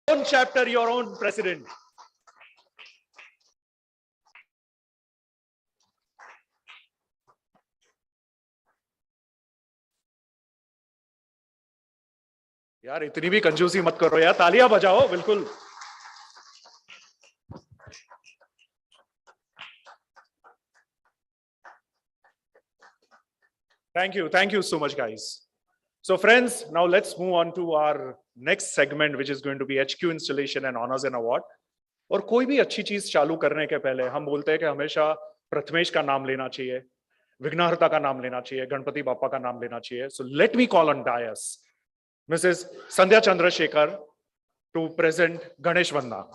Own chapter, your own president. यार इतनी भी कंजूसी मत करो यार, तालियां बजाओ बिल्कुल. Thank you so much, guys. So friends, now let's move on to our next segment, which is going to be HQ installation and honors and award. और कोई भी अच्छी चीज चालू करने के पहले हम बोलते हैं कि हमेशा प्रथमेश का नाम लेना चाहिए, विघ्नहर्ता का नाम लेना चाहिए, गणपति बापा का नाम लेना चाहिए. So let me call on dais Mrs. Sandhya Chandrasekhar to present Ganesh Vanda.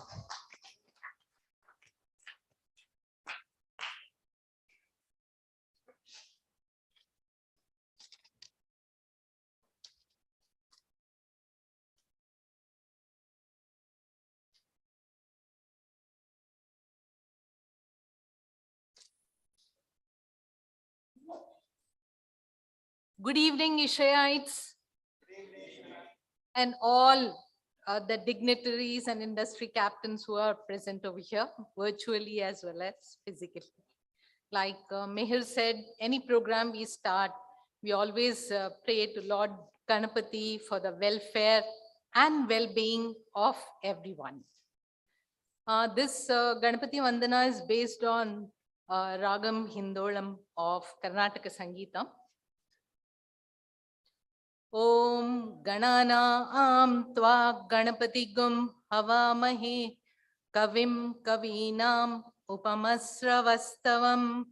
Good evening, ISHRAEites, and all the dignitaries and industry captains who are present over here, virtually as well as physically. Like Mehir said, any program we start, we always pray to Lord Ganapati for the welfare and well-being of everyone. This Ganapati Vandana is based on Ragam Hindolam of Karnataka Sangeetam. Om Ganana Tva Ganapatigum Havamahe Kavim Kavinam Upamasravastavam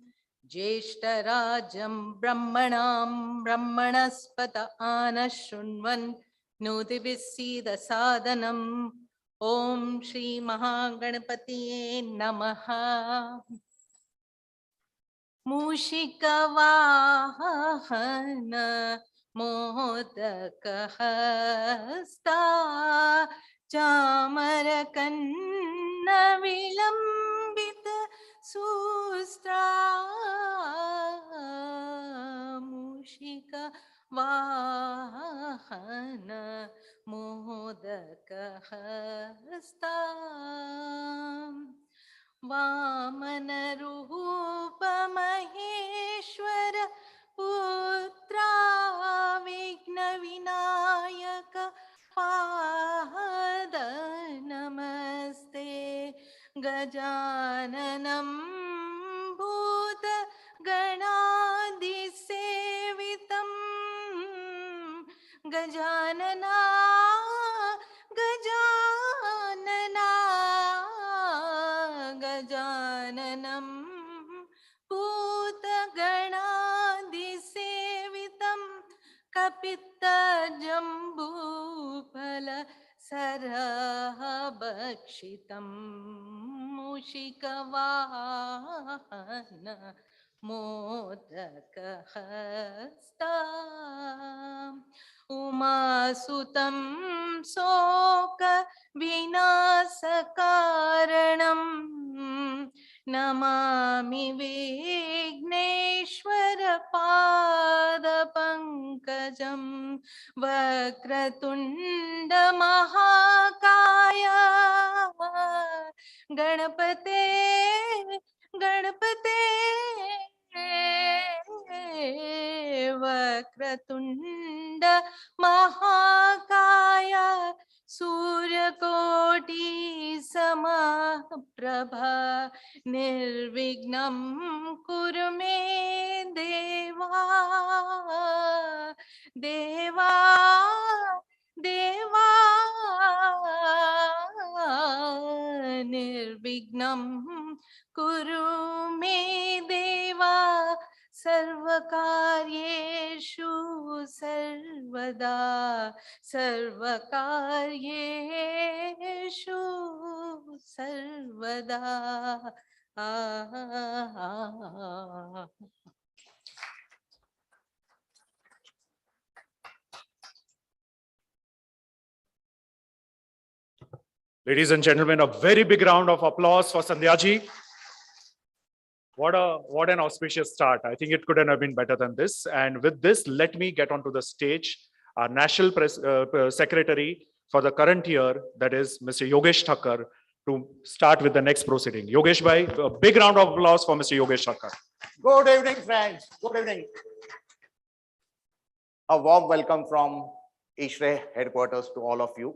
Jeshtarajam Brahmanam Brahmanaspata Anashunvan Nudibisida Sadanam Om Shri Mahaganapatiye Namaha. Mushikavahana Modakahasta Chamarakanna Vilambita Sustra Mushika Vahana Modakahasta Vamana Rupa Maheshwara Putra Vigna Vinayaka Pada Namaste Gajananam Bhuta Ganadi Sevitam Gajanana Gajananam Bhuta Ganadi Sevitam Kapita Jambu Phala Sarabhakshitam Mushikavahana Modakahasta Umasutam Soka Vinasakaranam Namami Vigneshwara Pada Pankajam Vakratunda Mahakaya Ganapate Ganapate Vakratunda Mahakaya Suryakoti Samaprabha Nirvignam Kurume Deva Deva Deva Nirvignam Kurume Deva Sarvakaryeshu Sarvada Sarvakaryeshu Sarvada. Ladies and gentlemen, a very big round of applause for Sandhya ji. What an auspicious start. I think it couldn't have been better than this. And with this, let me get onto the stage our National Secretary, for the current year, that is Mr. Yogesh Thakkar, to start with the next proceeding. Yogesh bhai, a big round of applause for Mr. Yogesh Thakkar. Good evening, friends. Good evening. A warm welcome from ISHRAE headquarters to all of you.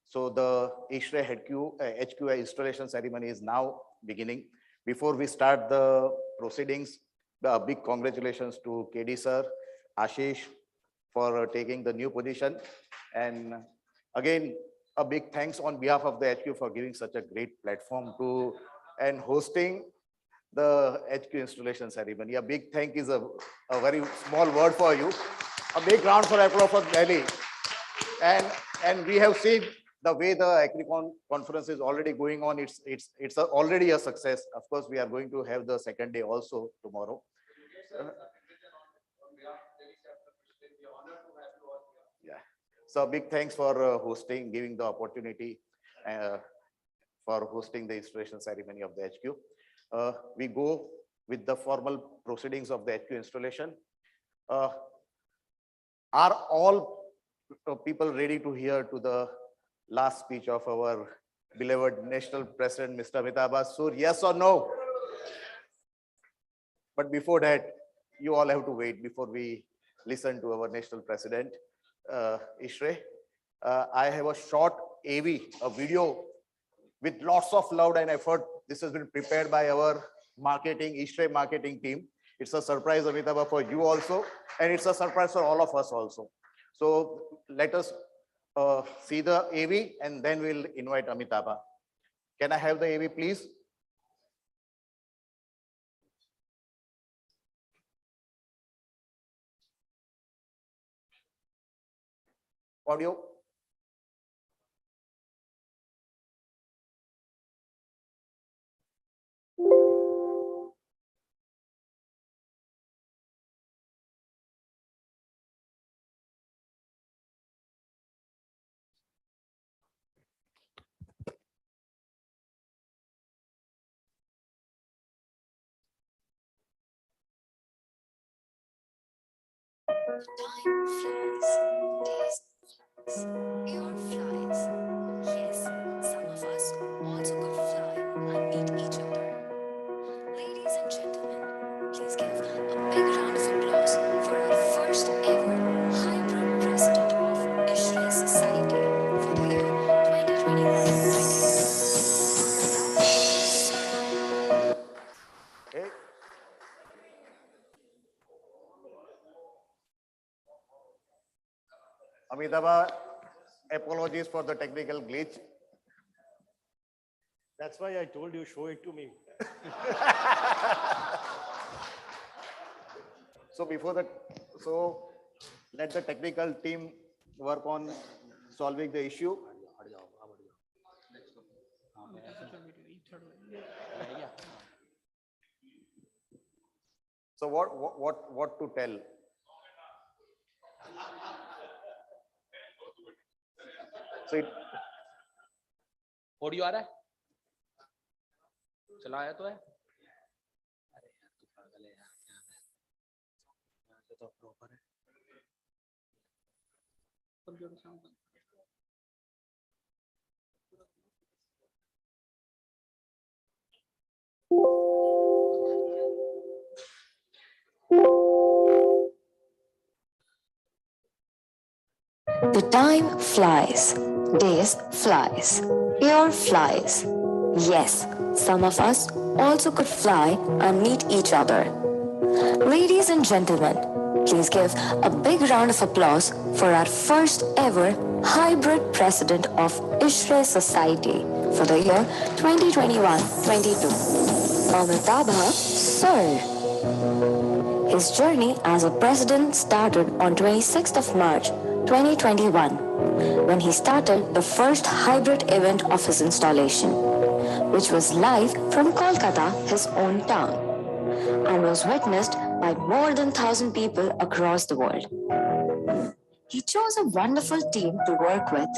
So the ISHRAE HQA installation ceremony is now beginning. Before we start the proceedings, a big congratulations to KD sir, Ashish, for taking the new position. And again, a big thanks on behalf of the HQ for giving such a great platform to and hosting the HQ installation ceremony. A big thank is a very small word for you. A big round for applause for Delhi. And we have seen the way the Agricon conference is already going on. It's already a success. Of course, we are going to have the second day also tomorrow. Yeah. So big thanks for hosting, giving the opportunity for hosting the installation ceremony of the HQ. We go with the formal proceedings of the HQ installation. Are all people ready to hear to the last speech of our beloved National President, Mr. Amitabh Bachchan? Yes or no? But before that, you all have to wait before we listen to our National President, ISHRAE. I have a short AV, a video with lots of love and effort. This has been prepared by our marketing, ISHRAE marketing team. It's a surprise, Amitabh, for you also, and it's a surprise for all of us also. So let us see the AV, and then we'll invite Amitabh. Can I have the AV, please? Audio. Time flies, days flies, year flies. Yes, some of us also could fly and meet each other. Ladies and gentlemen, please give a big round of applause for our first ever hybrid president of ISHRAE Society for the year 2021-2022. Hey. Amitabh, apologies for the technical glitch. That's why I told you, show it to me. So let the technical team work on solving the issue. So what to tell? So it, audio आ रहा है चलाया तो है अरे यार तू पागल है यार क्या है यहाँ से तो प्रॉपर है computer sound The time flies, days flies, year flies. Yes, some of us also could fly and meet each other. Ladies and gentlemen, please give a big round of applause for our first ever hybrid president of ISHRAE Society for the year 2021-22. Amitabh, sir. His journey as a president started on 26th of March 2021, when he started the first hybrid event of his installation, which was live from Kolkata, his own town, and was witnessed by more than 1,000 people across the world. He chose a wonderful team to work with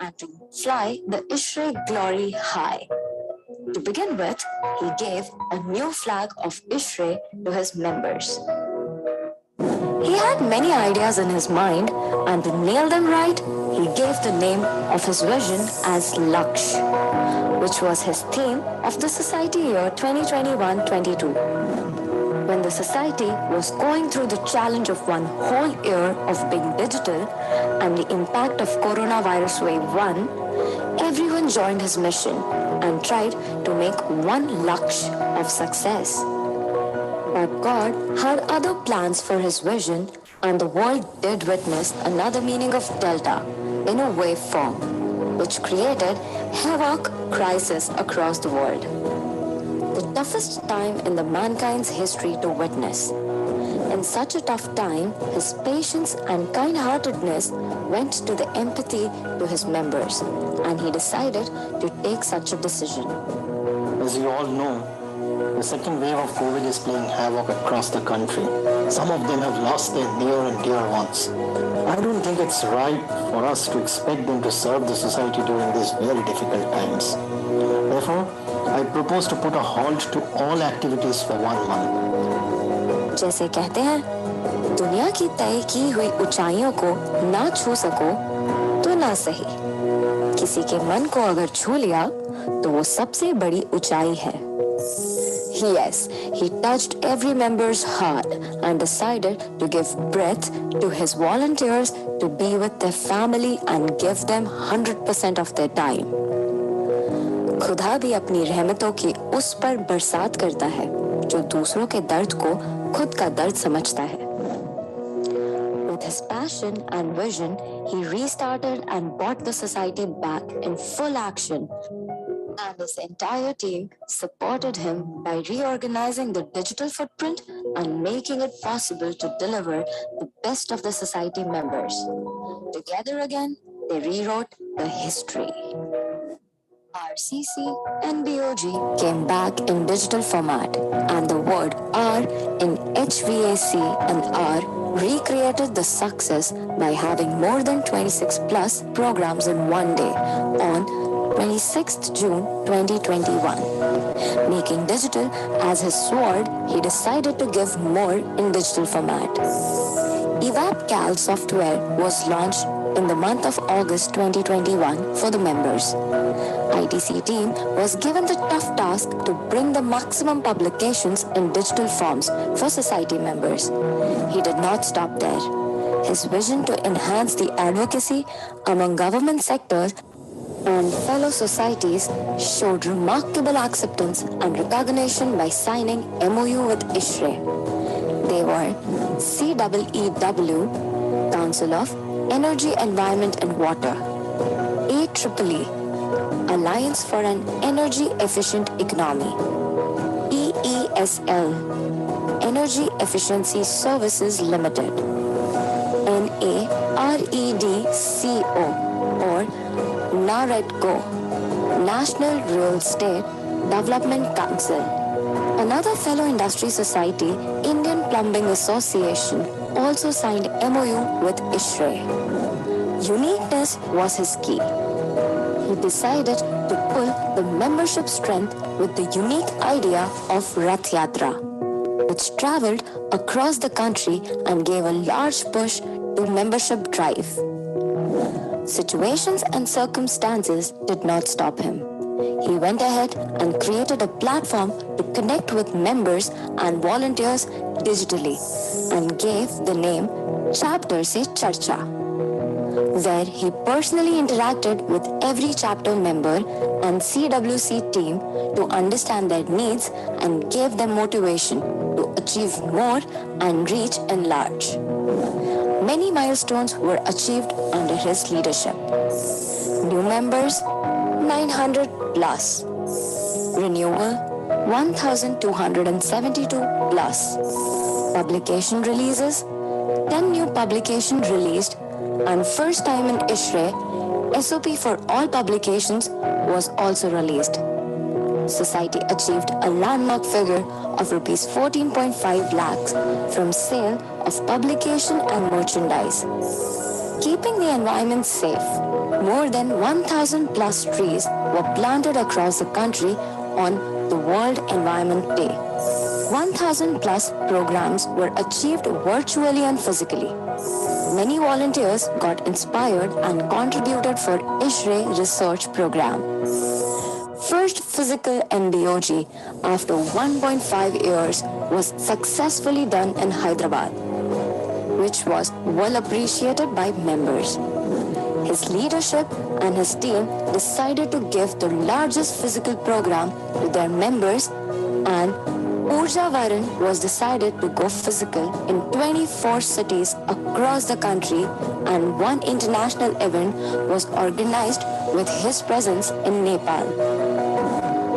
and to fly the ISHRAE glory high. To begin with, he gave a new flag of ISHRAE to his members. He had many ideas in his mind, and to nail them right, he gave the name of his vision as Laksh, which was his theme of the society year 2021-22. When the society was going through the challenge of one whole year of being digital and the impact of coronavirus wave 1, everyone joined his mission and tried to make one Laksh of success. But God had other plans for his vision, and the world did witness another meaning of Delta in a wave form, which created havoc crisis across the world. The toughest time in the mankind's history to witness. In such a tough time, his patience and kind-heartedness went to the empathy to his members, and he decided to take such a decision. As you all know, the second wave of COVID is playing havoc across the country. Some of them have lost their near and dear ones. I don't think it's right for us to expect them to serve the society during these very difficult times. Therefore, I propose to put a halt to all activities for 1 month. जैसे कहते हैं, दुनिया की तय की हुई ऊंचाइयों को ना छू सको तो ना सही। किसी के मन को अगर छू लिया तो वो सबसे बड़ी ऊंचाई है। Yes, he touched every member's heart and decided to give breath to his volunteers to be with their family and give them 100% of their time. खुदा भी अपनी रहमतों की उस पर बरसात करता है जो दूसरों के दर्द को खुद का दर्द समझता है. With his passion and vision, he restarted and brought the society back in full action. And his entire team supported him by reorganizing the digital footprint and making it possible to deliver the best of the society members. Together again, they rewrote the history. RCC and BOG came back in digital format, and the word R in HVAC and R recreated the success by having more than 26 plus programs in one day on 26th June 2021. Making digital as his sword, he decided to give more in digital format. EvapCal software was launched in the month of August 2021 for the members. ITC team was given the tough task to bring the maximum publications in digital forms for society members. He did not stop there. His vision to enhance the advocacy among government sectors and fellow societies showed remarkable acceptance and recognition by signing MOU with ISHRAE. They were CEEW, Council of Energy, Environment and Water, AEEE, Alliance for an Energy Efficient Economy, EESL, Energy Efficiency Services Limited, NAREDCO, or NAREDCO, National Real Estate Development Council. Another fellow industry society, Indian Plumbing Association, also signed MOU with ISHRAE. Uniqueness was his key. He decided to pull the membership strength with the unique idea of Rath Yatra, which traveled across the country and gave a large push to membership drive. Situations and circumstances did not stop him. He went ahead and created a platform to connect with members and volunteers digitally and gave the name Chapter Se Charcha, where he personally interacted with every chapter member and CWC team to understand their needs and gave them motivation to achieve more and reach and large. Many milestones were achieved under his leadership. New members, 900 plus. Renewal, 1,272 plus. Publication releases, 10 new publications released, and first time in ISHRAE, SOP for all publications was also released. Society achieved a landmark figure of rupees 14.5 lakhs from sale of publication and merchandise. Keeping the environment safe, more than 1,000 plus trees were planted across the country on the World Environment Day. 1,000 plus programs were achieved virtually and physically. many volunteers got inspired and contributed for ISHRAE research program. First physical MBOG after 1.5 years was successfully done in Hyderabad, which was well appreciated by members. His leadership and his team decided to give the largest physical program to their members, and Urja Varan was decided to go physical in 24 cities across the country, and one international event was organized with his presence in Nepal.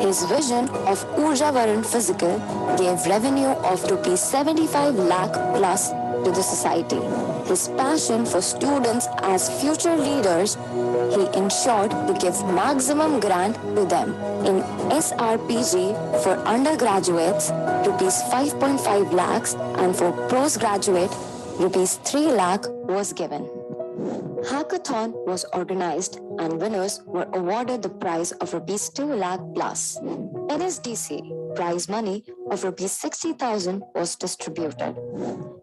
His vision of Urja Varan Physical gave revenue of rupees 75 lakh plus to the society. His passion for students as future leaders, he ensured to give maximum grant to them. In SRPG for undergraduates, rupees 5.5 lakhs, and for postgraduate, rupees 3 lakh was given. Hackathon was organized and winners were awarded the prize of rupees 2 lakh plus. NSDC prize money of rupees 60,000 was distributed.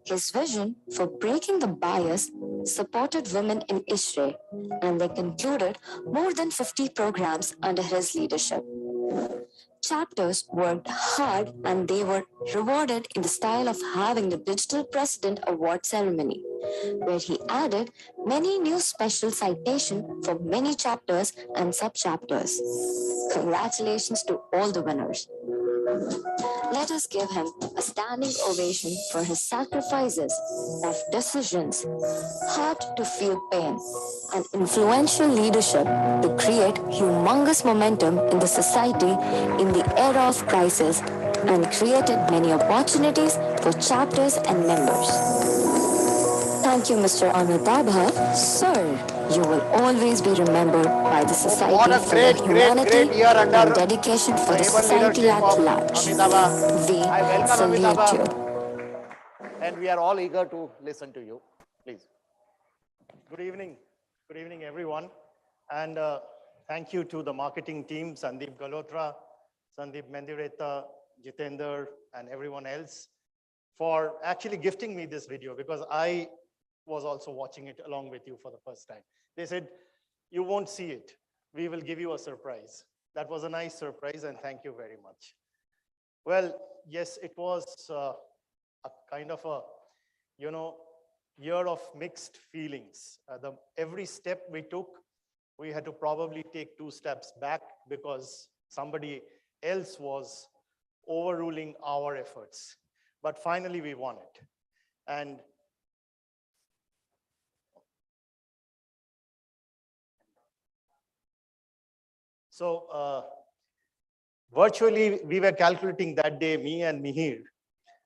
His vision for breaking the bias supported women in ISHRAE, and they concluded more than 50 programs under his leadership. Chapters worked hard and they were rewarded in the style of having the Digital President Award ceremony, where he added many new special citations for many chapters and sub-chapters. Congratulations to all the winners. Let us give him a standing ovation for his sacrifices of decisions, heart to feel pain, and influential leadership to create humongous momentum in the society in the era of crisis, and created many opportunities for chapters and members. Thank you, Mr. Amitabh. Sir, you will always be remembered by the society What a for your great humanity year under and dedication for the able society leadership at of large. Amitabh. We I welcome salute Amitabh. you. And we are all eager to listen to you. Please. Good evening. Good evening, everyone. And thank you to the marketing team, Sandeep Galotra, Sandeep Mendireta, Jitender, and everyone else for actually gifting me this video, because I was also watching it along with you for the first time. They said, you won't see it. We will give you a surprise. That was a nice surprise, and thank you very much. Well, yes, it was a kind of a, year of mixed feelings. Every step we took, we had to probably take 2 steps back because somebody else was overruling our efforts. But finally, we won it. And so virtually, we were calculating that day, me and Mihir,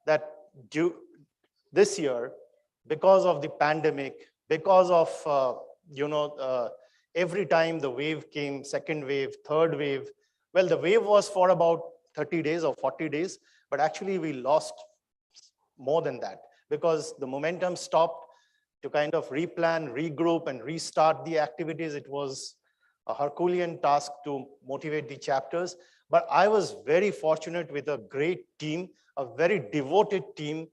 that this year, because of the pandemic, because of, every time the wave came, second wave, third wave, well, the wave was for about 30 days or 40 days, but actually we lost more than that because the momentum stopped. To kind of replan, regroup, and restart the activities, it was a Herculean task to motivate the chapters. But I was very fortunate with a great team, a very devoted team,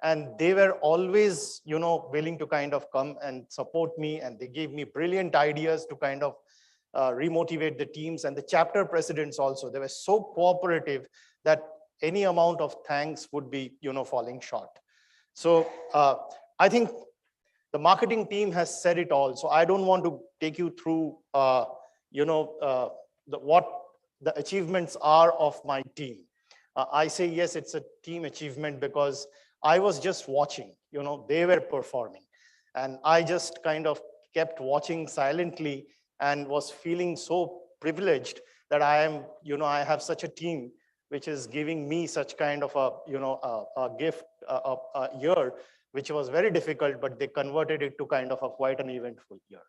and they were always, willing to kind of come and support me, and they gave me brilliant ideas to kind of remotivate the teams, and the chapter presidents also. They were so cooperative that any amount of thanks would be, falling short. So I think the marketing team has said it all. So I don't want to take you through, what the achievements are of my team. I say, yes, it's a team achievement because I was just watching, they were performing. And I just kind of kept watching silently and was feeling so privileged that I am, I have such a team which is giving me such kind of a gift, a year, which was very difficult, but they converted it to kind of a quite an eventful year.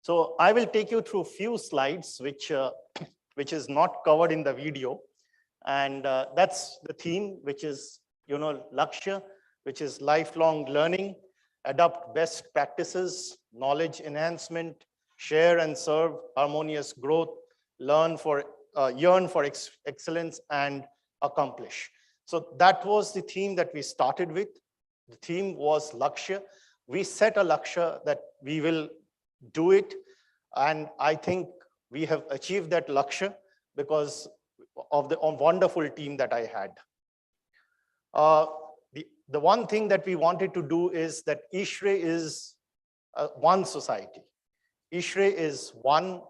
So I will take you through few slides, which is not covered in the video. And that's the theme, which is, Lakshya, which is lifelong learning, adopt best practices, knowledge enhancement, share and serve, harmonious growth, yearn for excellence, and accomplish. So that was the theme that we started with. The theme was Lakshya. we set a Lakshya that we will do it. And I think we have achieved that Lakshya because of the wonderful team that I had. The one thing that we wanted to do is that ISHRAE is one society. ISHRAE is one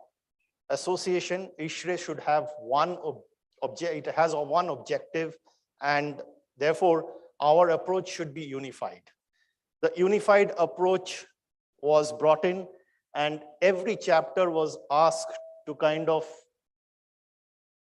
association. ISHRAE should have one object. It has one objective, and therefore our approach should be unified. The unified approach was brought in, and every chapter was asked to kind of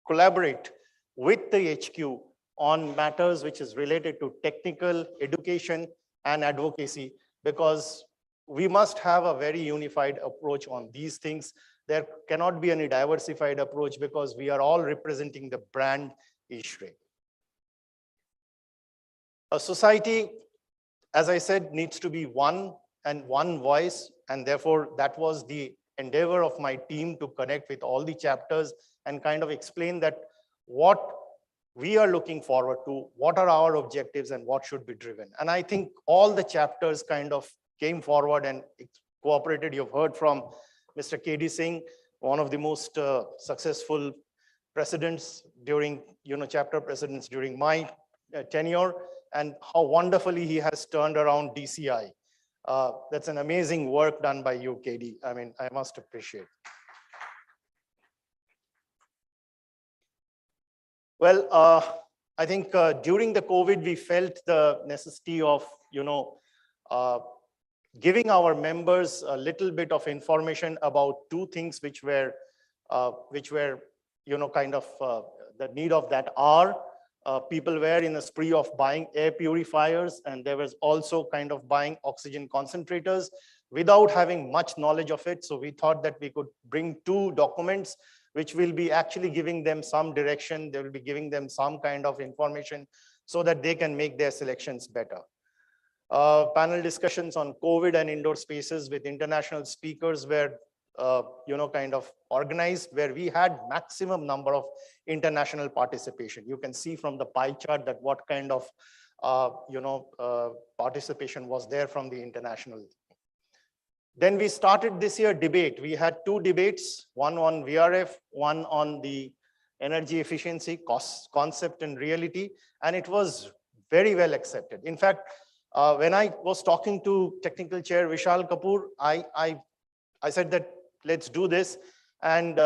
collaborate with the HQ on matters which is related to technical, education, and advocacy, because we must have a very unified approach on these things. There cannot be any diversified approach because we are all representing the brand ISHRAE. A society, as I said, needs to be one and one voice, and therefore that was the endeavor of my team to connect with all the chapters and kind of explain that what we are looking forward to, what are our objectives, and what should be driven. And I think all the chapters kind of came forward and cooperated. You've heard from Mr. KD Singh, one of the most successful presidents during, chapter presidents during my tenure, and how wonderfully he has turned around DCI. That's an amazing work done by you, KD. I mean, I must appreciate. Well, I think during the COVID, we felt the necessity of, giving our members a little bit of information about two things which were, kind of the need of that hour. People were in a spree of buying air purifiers, and there was also kind of buying oxygen concentrators without having much knowledge of it. So we thought that we could bring two documents which will be actually giving them some direction. They will be giving them some kind of information so that they can make their selections better. Panel discussions on COVID and indoor spaces with international speakers were, kind of organized, where we had maximum number of international participation. You can see from the pie chart that what kind of, participation was there from the international. Then we started this year debate. We had two debates, one on VRF, one on the energy efficiency, concept and reality, and it was very well accepted. In fact, when I was talking to Technical Chair Vishal Kapoor, I said that let's do this, and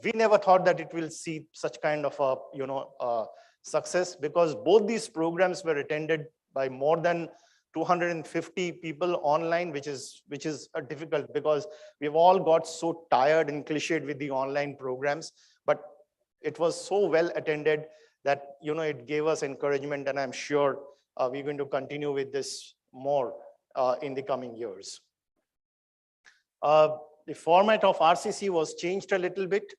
we never thought that it will see such kind of a success, because both these programs were attended by more than 250 people online, which is difficult because we've all got so tired and cliched with the online programs, but it was so well attended that it gave us encouragement, and I'm sure we're going to continue with this more in the coming years. The format of RCC was changed a little bit.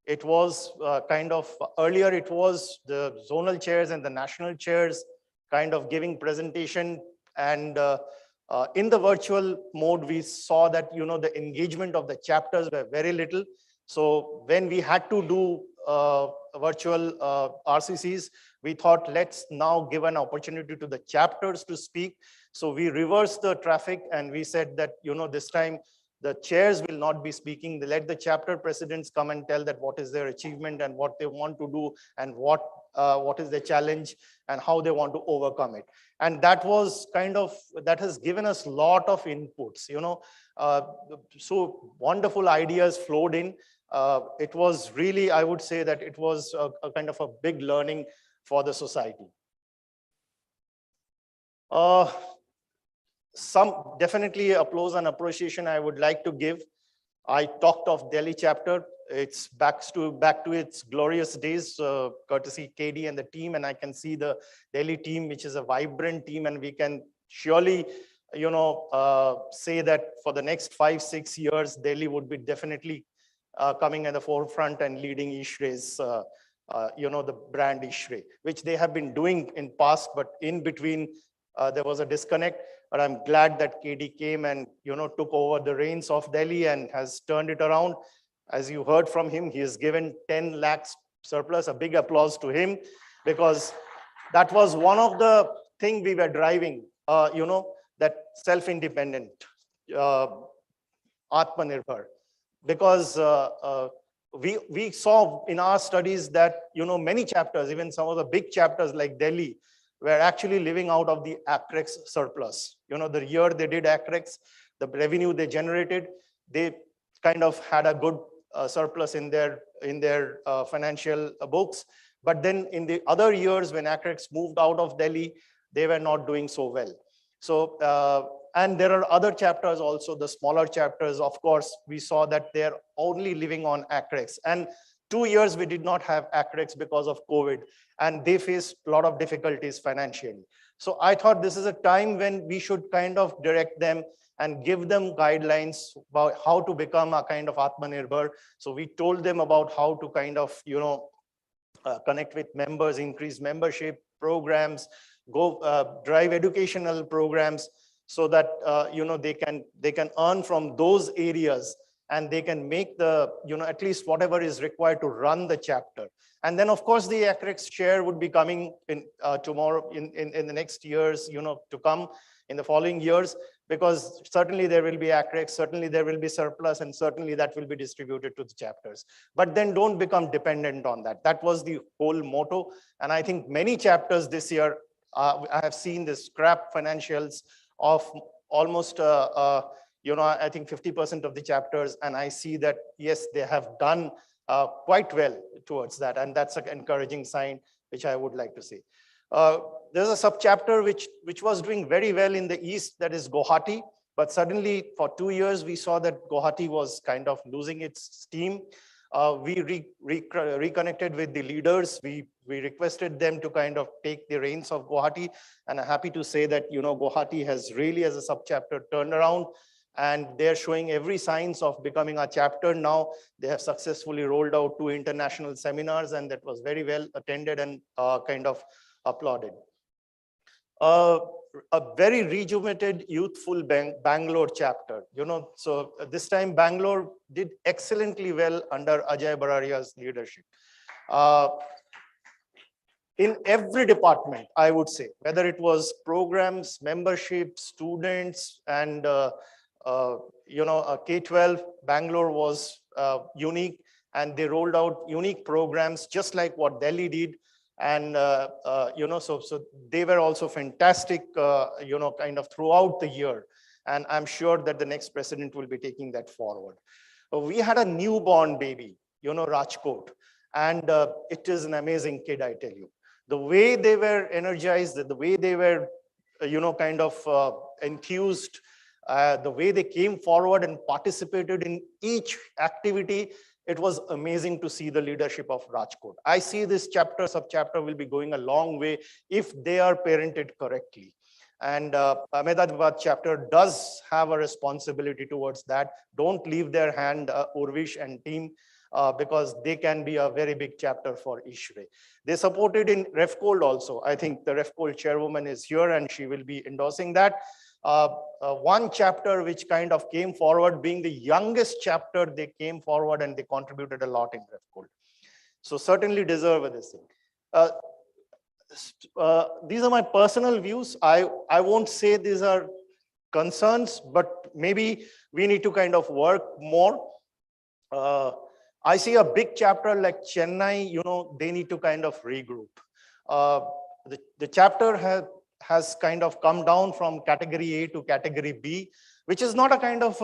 It was kind of, earlier it was the zonal chairs and the national chairs kind of giving presentation, and in the virtual mode, we saw that, the engagement of the chapters were very little. So when we had to do virtual RCCs, we thought, let's now give an opportunity to the chapters to speak. So we reversed the traffic, and we said that, this time the chairs will not be speaking. They let the chapter presidents come and tell that what is their achievement and what they want to do, and what is the challenge and how they want to overcome it. And that was kind of, that has given us a lot of inputs, so wonderful ideas flowed in. It was really, I would say that it was a kind of a big learning for the society. Some definitely applause and appreciation I would like to give. I talked of Delhi chapter. It's back to its glorious days, courtesy KD and the team, and I can see the Delhi team, which is a vibrant team, and we can surely, say that for the next 5-6 years, Delhi would be definitely coming at the forefront and leading ISHRAE's, the brand ISHRAE, which they have been doing in past, but in between there was a disconnect. But I'm glad that KD came and took over the reins of Delhi and has turned it around. As you heard from him, he has given 10 lakhs surplus. A big applause to him, because that was one of the things we were driving. that self-independent, Atmanirbhar, because we saw in our studies that, many chapters, even some of the big chapters like Delhi, were actually living out of the ACREX surplus. The year they did ACREX, the revenue they generated, they kind of had a good surplus in their financial books. But then in the other years when ACREX moved out of Delhi, they were not doing so well. So, and there are other chapters also, the smaller chapters, of course, we saw that they're only living on ACREX. And 2 years we did not have ACREX because of COVID, and they faced a lot of difficulties financially. So I thought this is a time when we should kind of direct them and give them guidelines about how to become a kind of Atmanirbhar. So we told them about how to kind of, connect with members, increase membership programs, go drive educational programs, so that they can earn from those areas, and they can make the at least whatever is required to run the chapter. And then of course the ACREX share would be coming in tomorrow in the next years to come, in the following years, because certainly there will be ACREX, certainly there will be surplus, and certainly that will be distributed to the chapters. But then don't become dependent on that. That was the whole motto. And I think many chapters this year, I have seen the scrap financials of almost, I think 50% of the chapters. And I see that, yes, they have done quite well towards that. And that's an encouraging sign, which I would like to see. There's a sub-chapter which was doing very well in the east, that is Guwahati. But suddenly for 2 years, we saw that Guwahati was kind of losing its steam. We reconnected with the leaders. We requested them to kind of take the reins of Guwahati. And I'm happy to say that, Guwahati has really, as a sub-chapter, turned around. And they're showing every signs of becoming a chapter now. They have successfully rolled out 2 international seminars, and that was very well attended and kind of applauded. A very rejuvenated, youthful Bangalore chapter. So this time Bangalore did excellently well under Ajay Bararia's leadership. In every department, I would say, whether it was programs, membership, students, and K-12, Bangalore was unique, and they rolled out unique programs just like what Delhi did. And so they were also fantastic, kind of throughout the year. And I'm sure that the next president will be taking that forward. We had a newborn baby, Rajkot, and it is an amazing kid, I tell you. The way they were energized, the way they were, kind of enthused, the way they came forward and participated in each activity. It was amazing to see the leadership of Rajkot. I see this sub-chapter will be going a long way if they are parented correctly. And Ahmedabad chapter does have a responsibility towards that. Don't leave their hand, Urvish and team, because they can be a very big chapter for ISHRAE. They supported in RefCold also. I think the RefCold chairwoman is here and she will be endorsing that. One chapter which kind of came forward, being the youngest chapter, they came forward and they contributed a lot in RefCold. So certainly deserve this thing. These are my personal views. I won't say these are concerns, but maybe we need to kind of work more. I see a big chapter like Chennai, they need to kind of regroup. The chapter has kind of come down from category A to category B, which is not a kind of,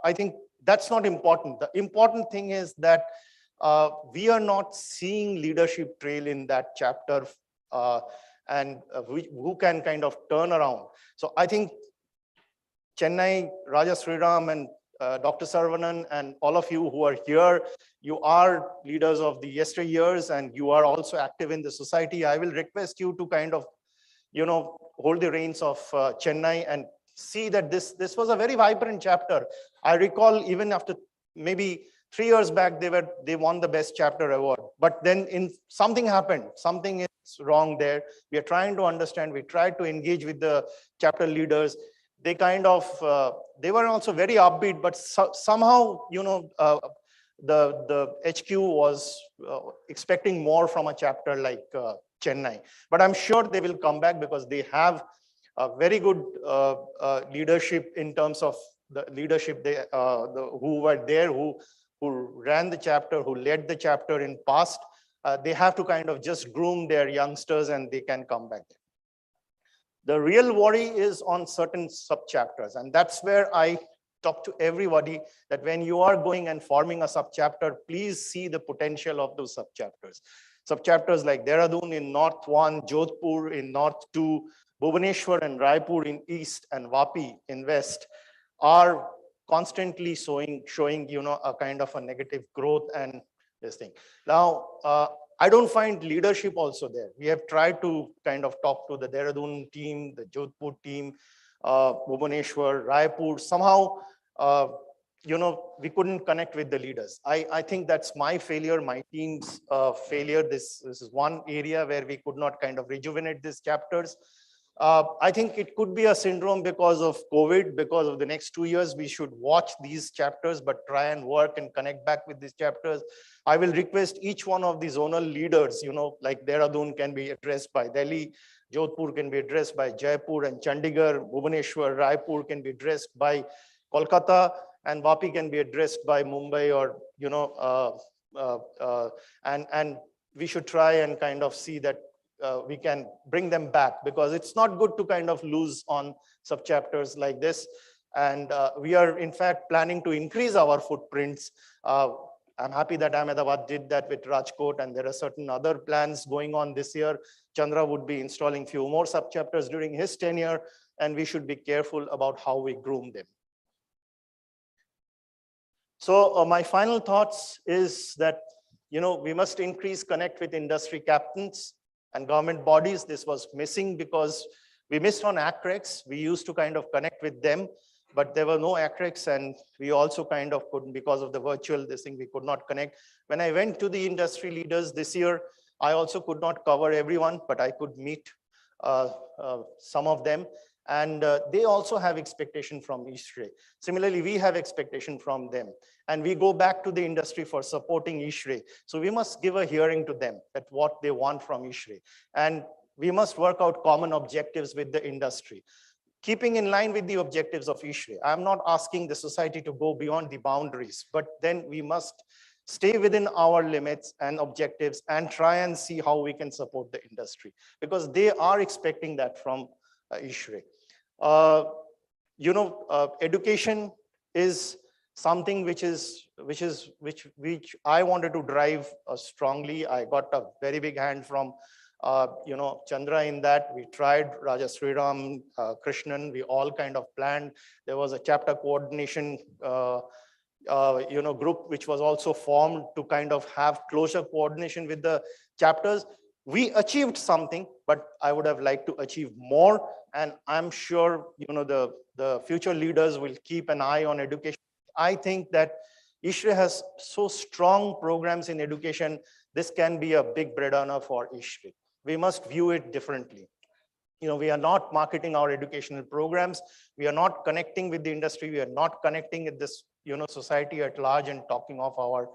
I think that's not important. The important thing is that we are not seeing leadership trail in that chapter, and who can kind of turn around. So I think Chennai, Raja Sriram and Dr. Saravanan and all of you who are here, you are leaders of the yesteryears and you are also active in the society. I will request you to kind of, hold the reins of Chennai and see that this was a very vibrant chapter. I recall even after maybe 3 years back, they won the best chapter award. But then something happened, something is wrong there. We are trying to understand, we tried to engage with the chapter leaders. They kind of, they were also very upbeat, but somehow, the HQ was expecting more from a chapter like Chennai. But I'm sure they will come back because they have very good leadership in terms of the leadership who were there, who ran the chapter, who led the chapter in past. They have to kind of just groom their youngsters and they can come back. The real worry is on certain sub-chapters, and that's where I talk to everybody that when you are going and forming a sub-chapter, please see the potential of those sub-chapters. Sub-chapters like Dehradun in North 1, Jodhpur in North 2, Bhubaneswar and Raipur in East, and Vapi in West are constantly showing a kind of a negative growth and this thing. Now, I don't find leadership also there. We have tried to kind of talk to the Dehradun team, the Jodhpur team, Bhubaneswar, Raipur. Somehow, we couldn't connect with the leaders. I think that's my failure, my team's failure. This is one area where we could not kind of rejuvenate these chapters. I think it could be a syndrome because of COVID, because of the next 2 years, we should watch these chapters, but try and work and connect back with these chapters. I will request each one of the zonal leaders, like Dehradun can be addressed by Delhi, Jodhpur can be addressed by Jaipur and Chandigarh, Bhubaneswar, Raipur can be addressed by Kolkata, and Vapi can be addressed by Mumbai, or, and we should try and kind of see that we can bring them back, because it's not good to kind of lose on sub-chapters like this. And we are in fact planning to increase our footprints. I'm happy that Ahmedabad did that with Rajkot, and there are certain other plans going on this year. Chandra would be installing few more sub-chapters during his tenure, and we should be careful about how we groom them. So my final thoughts is that, we must increase connect with industry captains and government bodies. This was missing because we missed on ACREX. We used to kind of connect with them, but there were no ACREX, and we also kind of couldn't, because of the virtual this thing, we could not connect. When I went to the industry leaders this year, I also could not cover everyone, but I could meet some of them. And they also have expectation from ISHRAE. Similarly, we have expectation from them. And we go back to the industry for supporting ISHRAE. So we must give a hearing to them at what they want from ISHRAE. And we must work out common objectives with the industry, keeping in line with the objectives of ISHRAE. I'm not asking the society to go beyond the boundaries, but then we must stay within our limits and objectives and try and see how we can support the industry, because they are expecting that from ISHRAE. Education is something which I wanted to drive strongly. I got a very big hand from Chandra in that. We tried, Raja Sriram, Krishnan, we all kind of planned. There was a chapter coordination group which was also formed to kind of have closer coordination with the chapters. We achieved something, but I would have liked to achieve more. And I'm sure the future leaders will keep an eye on education. I think that ISHRAE has so strong programs in education. This can be a big bread earner for ISHRAE. We must view it differently. We are not marketing our educational programs. We are not connecting with the industry. We are not connecting with this, society at large and talking of our,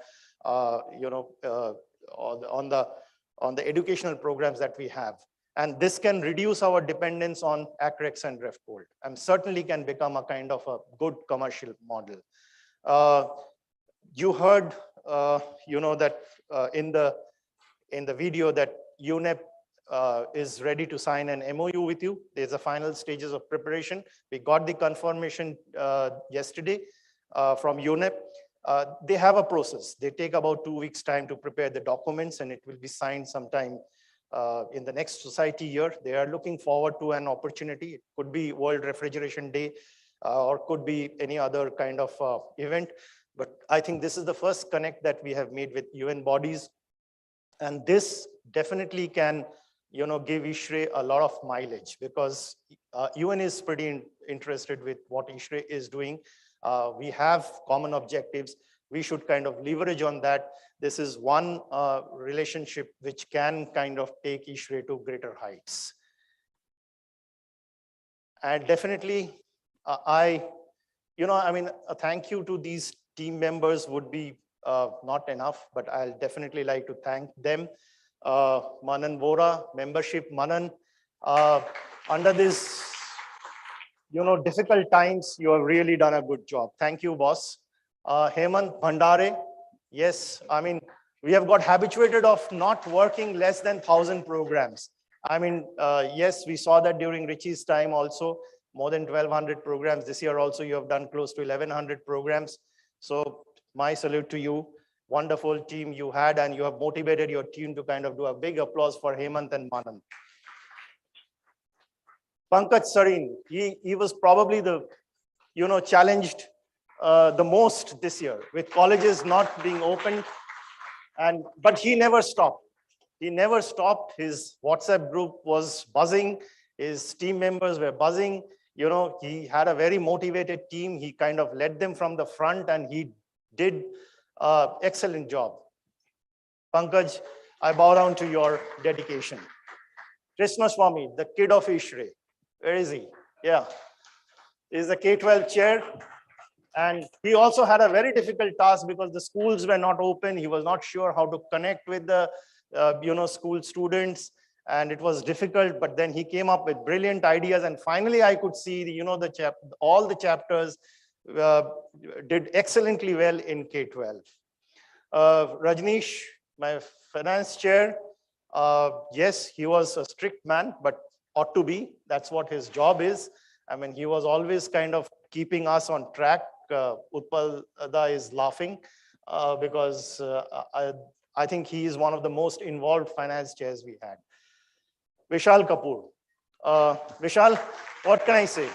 on the educational programs that we have. And this can reduce our dependence on ACREX and RefCold, and certainly can become a kind of a good commercial model. You heard, that in the video that UNEP is ready to sign an MOU with you. There's the final stages of preparation. We got the confirmation yesterday from UNEP. They have a process. They take about 2 weeks time to prepare the documents, and it will be signed sometime in the next society year. They are looking forward to an opportunity. It could be World Refrigeration Day, or could be any other kind of event. But I think this is the first connect that we have made with UN bodies. And this definitely can, give ISHRAE a lot of mileage, because UN is pretty interested with what ISHRAE is doing. We have common objectives. We should kind of leverage on that. This is one relationship which can kind of take ISHRAE to greater heights. And definitely, a thank you to these team members would be not enough, but I'll definitely like to thank them. Manan Vora, membership Manan, under this difficult times, you have really done a good job. Thank you, boss. Hemant Bhandare, yes, I mean, we have got habituated of not working less than 1,000 programs. I mean, yes, we saw that during Richie's time also, more than 1,200 programs. This year also, you have done close to 1,100 programs. So my salute to you. Wonderful team you had, and you have motivated your team to kind of do a big applause for Hemant and Manan. Pankaj Sarin, he was probably the, challenged the most this year with colleges not being open, but he never stopped. He never stopped. His WhatsApp group was buzzing. His team members were buzzing. He had a very motivated team. He kind of led them from the front, and he did excellent job. Pankaj, I bow down to your dedication. Krishna Swami, the kid of ISHRAE. Where is he? Yeah, he's the K-12 chair. And he also had a very difficult task because the schools were not open. He was not sure how to connect with the, school students. And it was difficult, but then he came up with brilliant ideas. And finally, I could see, all the chapters did excellently well in K-12. Rajneesh, my finance chair, yes, he was a strict man, but ought to be. That's what his job is. I mean, he was always kind of keeping us on track. Utpal is laughing because I think he is one of the most involved finance chairs we had. Vishal Kapoor. Vishal, what can I say?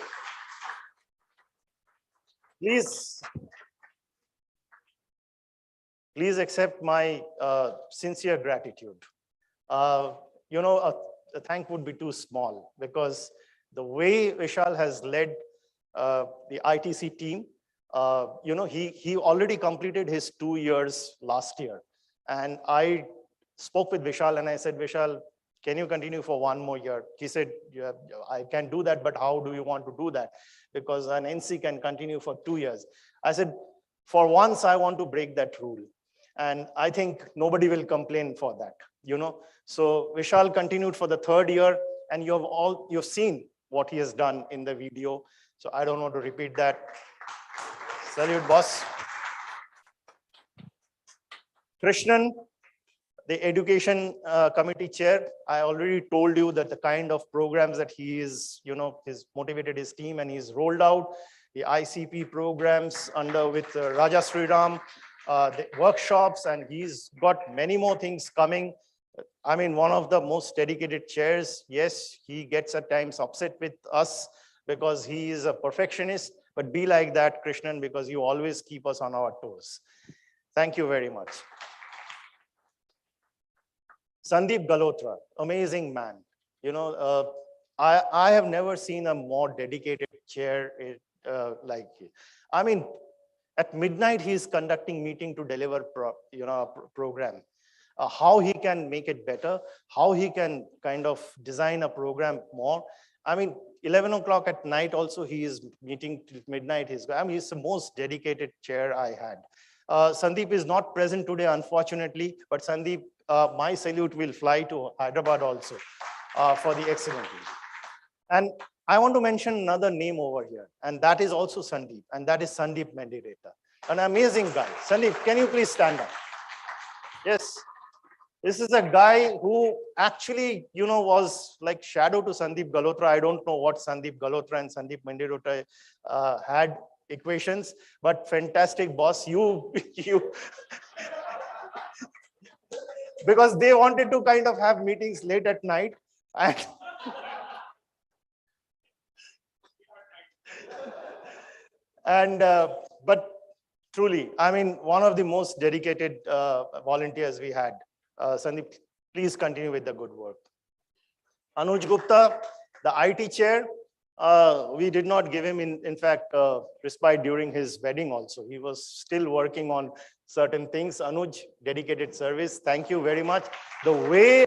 Please accept my sincere gratitude. A thank would be too small because the way Vishal has led the ITC team, he already completed his 2 years last year. And I spoke with Vishal and I said, Vishal, can you continue for 1 more year? He said, yeah, I can do that, but how do you want to do that? Because an NC can continue for 2 years. I said, for once, I want to break that rule. And I think nobody will complain for that, So Vishal continued for the 3rd year, and you've seen what he has done in the video. So I don't want to repeat that. Salute, boss. Krishnan, the education committee chair, I already told you that the kind of programs that he is, he's motivated his team and he's rolled out the ICP programs with Raja Sriram, the workshops, and he's got many more things coming. I mean, one of the most dedicated chairs. Yes, he gets at times upset with us because he is a perfectionist, but be like that, Krishnan, because you always keep us on our toes. Thank you very much. Sandeep Galhotra, amazing man. I have never seen a more dedicated chair like he. I mean, at midnight, he's conducting meeting to deliver a program. How he can make it better, how he can kind of design a program more. I mean, 11 o'clock at night also, he is meeting till midnight. He's the most dedicated chair I had. Sandeep is not present today, unfortunately, but Sandeep, my salute will fly to Hyderabad also for the excellent. And I want to mention another name over here, and that is also Sandeep, and that is Sandeep Mendireta, an amazing guy. Sandeep, can you please stand up? Yes. This is a guy who actually, was like shadow to Sandeep Galhotra. I don't know what Sandeep Galhotra and Sandeep Mendireta had equations, but fantastic, boss. You because they wanted to kind of have meetings late at night. But truly, I mean, one of the most dedicated volunteers we had. Sandeep, please continue with the good work. Anuj Gupta, the IT chair, we did not give him, in fact, respite during his wedding also. He was still working on certain things. Anuj, dedicated service. Thank you very much. The way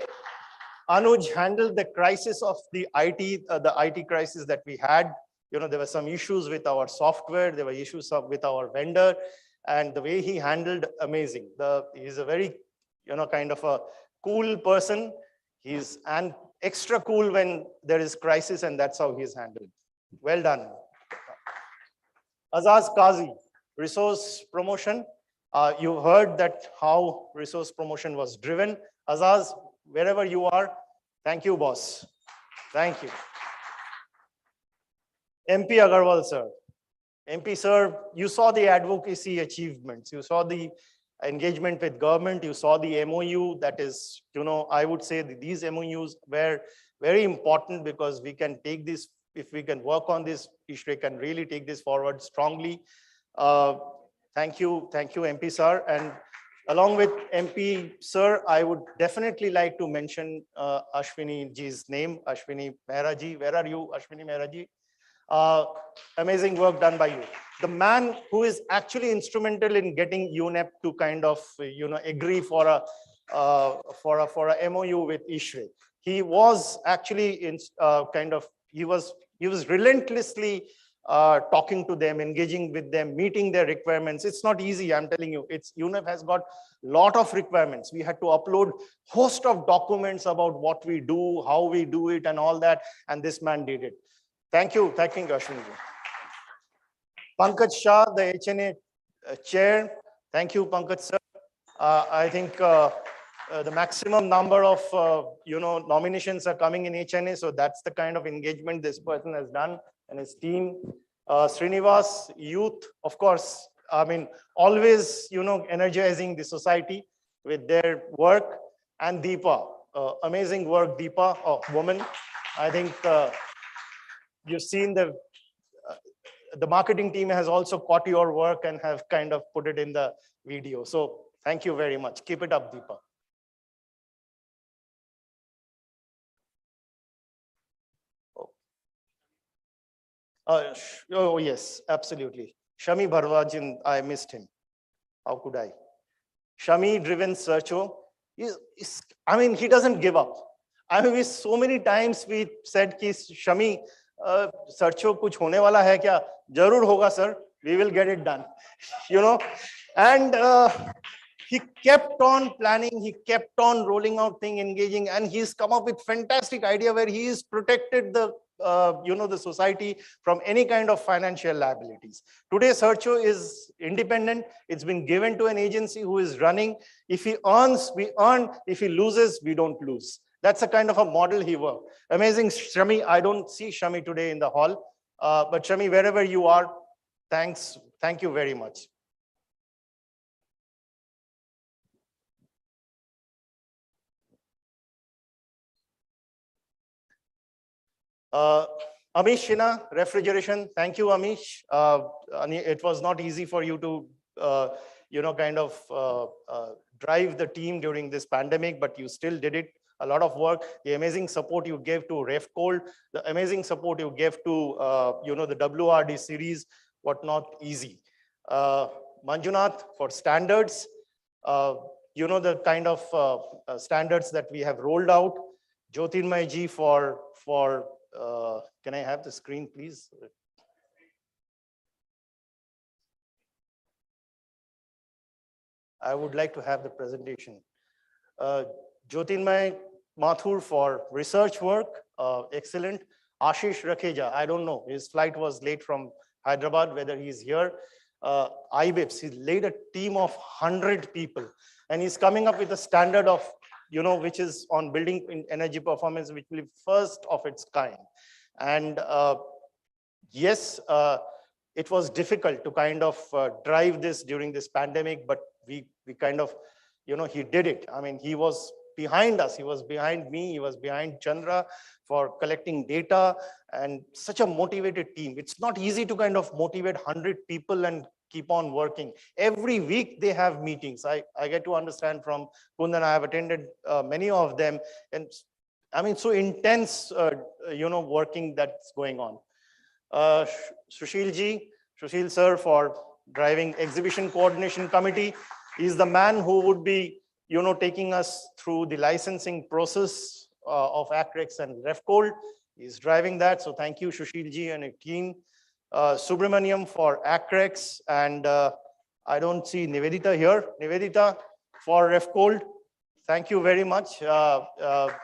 Anuj handled the crisis of the IT crisis that we had, there were some issues with our software, there were issues with our vendor, and the way he handled, amazing. He's a very, kind of a cool person. He's extra cool when there is crisis, and that's how he's handled. Well done. Azaz Qazi, resource promotion. You heard that how resource promotion was driven. Azaz, wherever you are, thank you, boss. Thank you. MP Agarwal, sir. MP, sir, you saw the advocacy achievements. You saw the engagement with government. You saw the MOU. That is, I would say that these MOUs were very important because we can take this, if we can work on this, ISHRAE can really take this forward strongly. Thank you, MP, sir. And along with MP, sir, I would definitely like to mention Ashwini ji's name, Ashwini Mehra ji. Where are you, Ashwini Mehra ji? Amazing work done by you. The man who is actually instrumental in getting UNEP to kind of, agree for a MOU with ISHRAE. He was actually he was relentlessly talking to them, engaging with them, meeting their requirements. It's not easy, I'm telling you. UNEP has got a lot of requirements. We had to upload host of documents about what we do, how we do it, and all that. And this man did it. Thank you, Ashwini. Pankaj Shah, the HNA chair. Thank you, Pankaj sir. I think the maximum number of nominations are coming in HNA, so that's the kind of engagement this person has done and his team. Srinivas, youth, of course. I mean, always energizing the society with their work. And Deepa, amazing work, Deepa, woman. I think. You've seen the marketing team has also caught your work and have kind of put it in the video. So thank you very much. Keep it up, Deepa. Oh yes, absolutely. Shami Bharwaj, I missed him. How could I? Shami driven Searcho. He doesn't give up. I mean, so many times we said, ki Shami, Searcho kuch hone wala hai kya? Jarur hoga, sir. We will get it done. And he kept on planning. He kept on rolling out thing, engaging, and he's come up with fantastic idea where he's protected the the society from any kind of financial liabilities. Today, Searcho is independent. It's been given to an agency who is running. If he earns, we earn. If he loses, we don't lose. That's a kind of a model he worked. Amazing, Shami. I don't see Shami today in the hall, but Shami, wherever you are, thanks. Thank you very much. Amish Shina, refrigeration. Thank you, Amish. It was not easy for you to, drive the team during this pandemic, but you still did it. A lot of work. The amazing support you gave to RefCold, the amazing support you gave to, the WRD series, not easy. Manjunath for standards, the kind of standards that we have rolled out. Jyotirmay ji for can I have the screen, please? I would like to have the presentation. Jyotirmay Mathur for research work, excellent. Ashish Rakheja, I don't know, his flight was late from Hyderabad, whether he's here. IBIPS, he led a team of 100 people, and he's coming up with a standard of, which is on building in energy performance, which will be first of its kind. And yes, it was difficult to kind of drive this during this pandemic, but we kind of, he did it. I mean, he was behind us, he was behind me, he was behind Chandra for collecting data, and such a motivated team. It's not easy to kind of motivate 100 people and keep on working. Every week they have meetings. I get to understand from Kundan, I have attended many of them, and I mean, so intense, working that's going on. Sushil sir for driving exhibition coordination committee. He's the man who would be, taking us through the licensing process of ACREX and RefCold. He's driving that. So thank you, Sushil and a team. Subramaniam for ACREX, and I don't see Nivedita here. Nivedita for RefCold. Thank you very much. The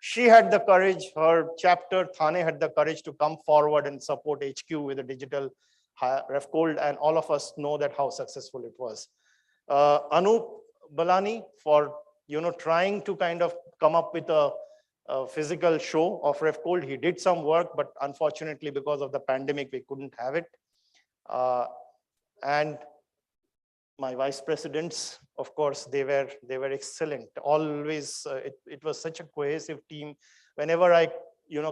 She had the courage, her chapter, Thane, had the courage to come forward and support HQ with a digital RefCold, and all of us know that how successful it was. Anup Balani for trying to kind of come up with a physical show of RefCold. He did some work, but unfortunately because of the pandemic, we couldn't have it. And my vice presidents, of course, they were excellent. Always, it was such a cohesive team. Whenever I,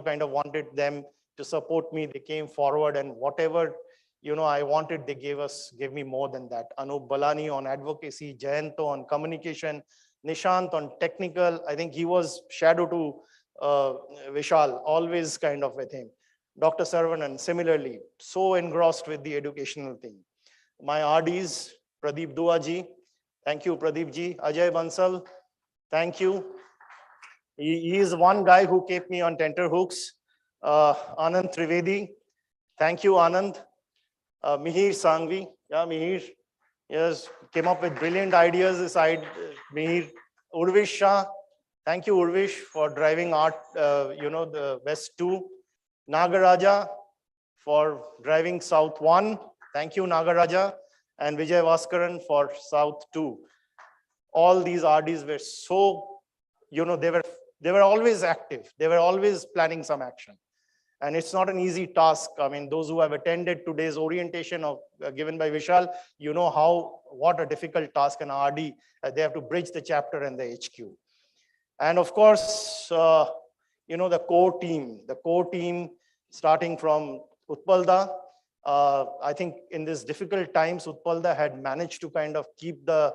kind of wanted them to support me, they came forward, and whatever, I wanted, they gave me more than that. Anup Balani on advocacy, Jayanto on communication, Nishant on technical. I think he was shadow to Vishal, always kind of with him. Dr. Saravanan, similarly, so engrossed with the educational thing. My RDs, Pradeep Dua ji, thank you, Pradeep ji. Ajay Bansal, thank you. He is one guy who kept me on tenterhooks. Anand Trivedi, thank you, Anand. Mihir Sangvi, yeah, Mihir, yes, came up with brilliant ideas aside. Mihir, Urvish Shah, thank you, Urvish, for driving art, the West 2. Nagaraja for driving South 1. Thank you, Nagaraja. And Vijay Vaskaran for South 2. All these RDs were so, they were always active. They were always planning some action. And it's not an easy task. I mean, those who have attended today's orientation given by Vishal, what a difficult task an RD, they have to bridge the chapter and the HQ. And of course, the core team starting from Utpalda. I think in these difficult times, Utpalda had managed to kind of keep the,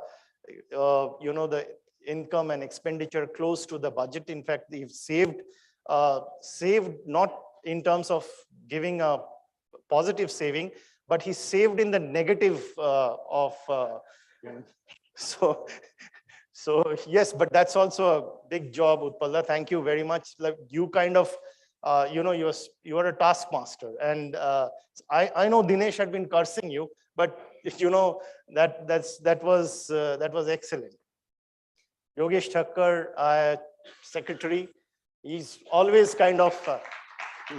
the income and expenditure close to the budget. In fact, they've saved not in terms of giving a positive saving, but he saved in the negative so yes, but that's also a big job, Utpalda. Thank you very much. Like you kind of, you are a taskmaster, and I know Dinesh had been cursing you, but that was excellent. Yogesh Thakkar, secretary, he's always kind of.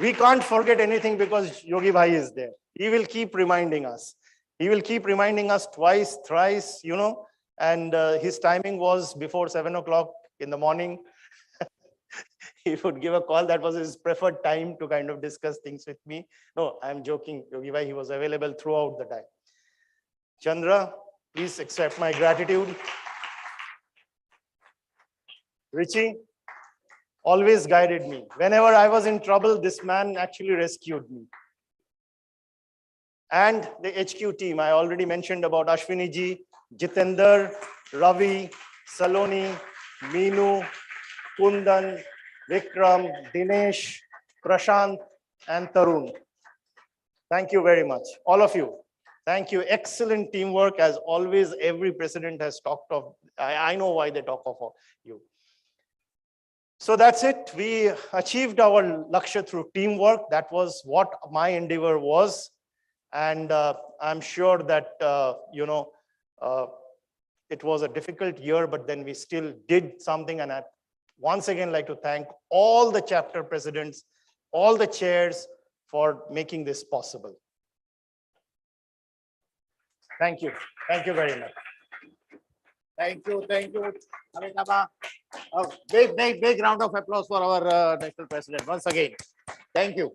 We can't forget anything because Yogi Bhai is there. He will keep reminding us. He will keep reminding us twice, thrice, and his timing was before 7 o'clock in the morning. He would give a call. That was his preferred time to kind of discuss things with me. No, I'm joking. Yogi Bhai, he was available throughout the time. Chandra, please accept my gratitude. Richie always guided me. Whenever I was in trouble, this man actually rescued me. And the HQ team, I already mentioned about Ashwini ji, Jitender, Ravi, Saloni, Meenu, Kundan, Vikram, Dinesh, Prashant, and Tarun. Thank you very much, all of you. Thank you. Excellent teamwork. As always, every president has talked of, I know why they talk of you. So that's it. We achieved our Lakshya through teamwork. That was what my endeavor was. And I'm sure that, it was a difficult year, but then we still did something. And I once again like to thank all the chapter presidents, all the chairs for making this possible. Thank you. Thank you very much. Thank you, Amitabh. A big round of applause for our national president once again. Thank you.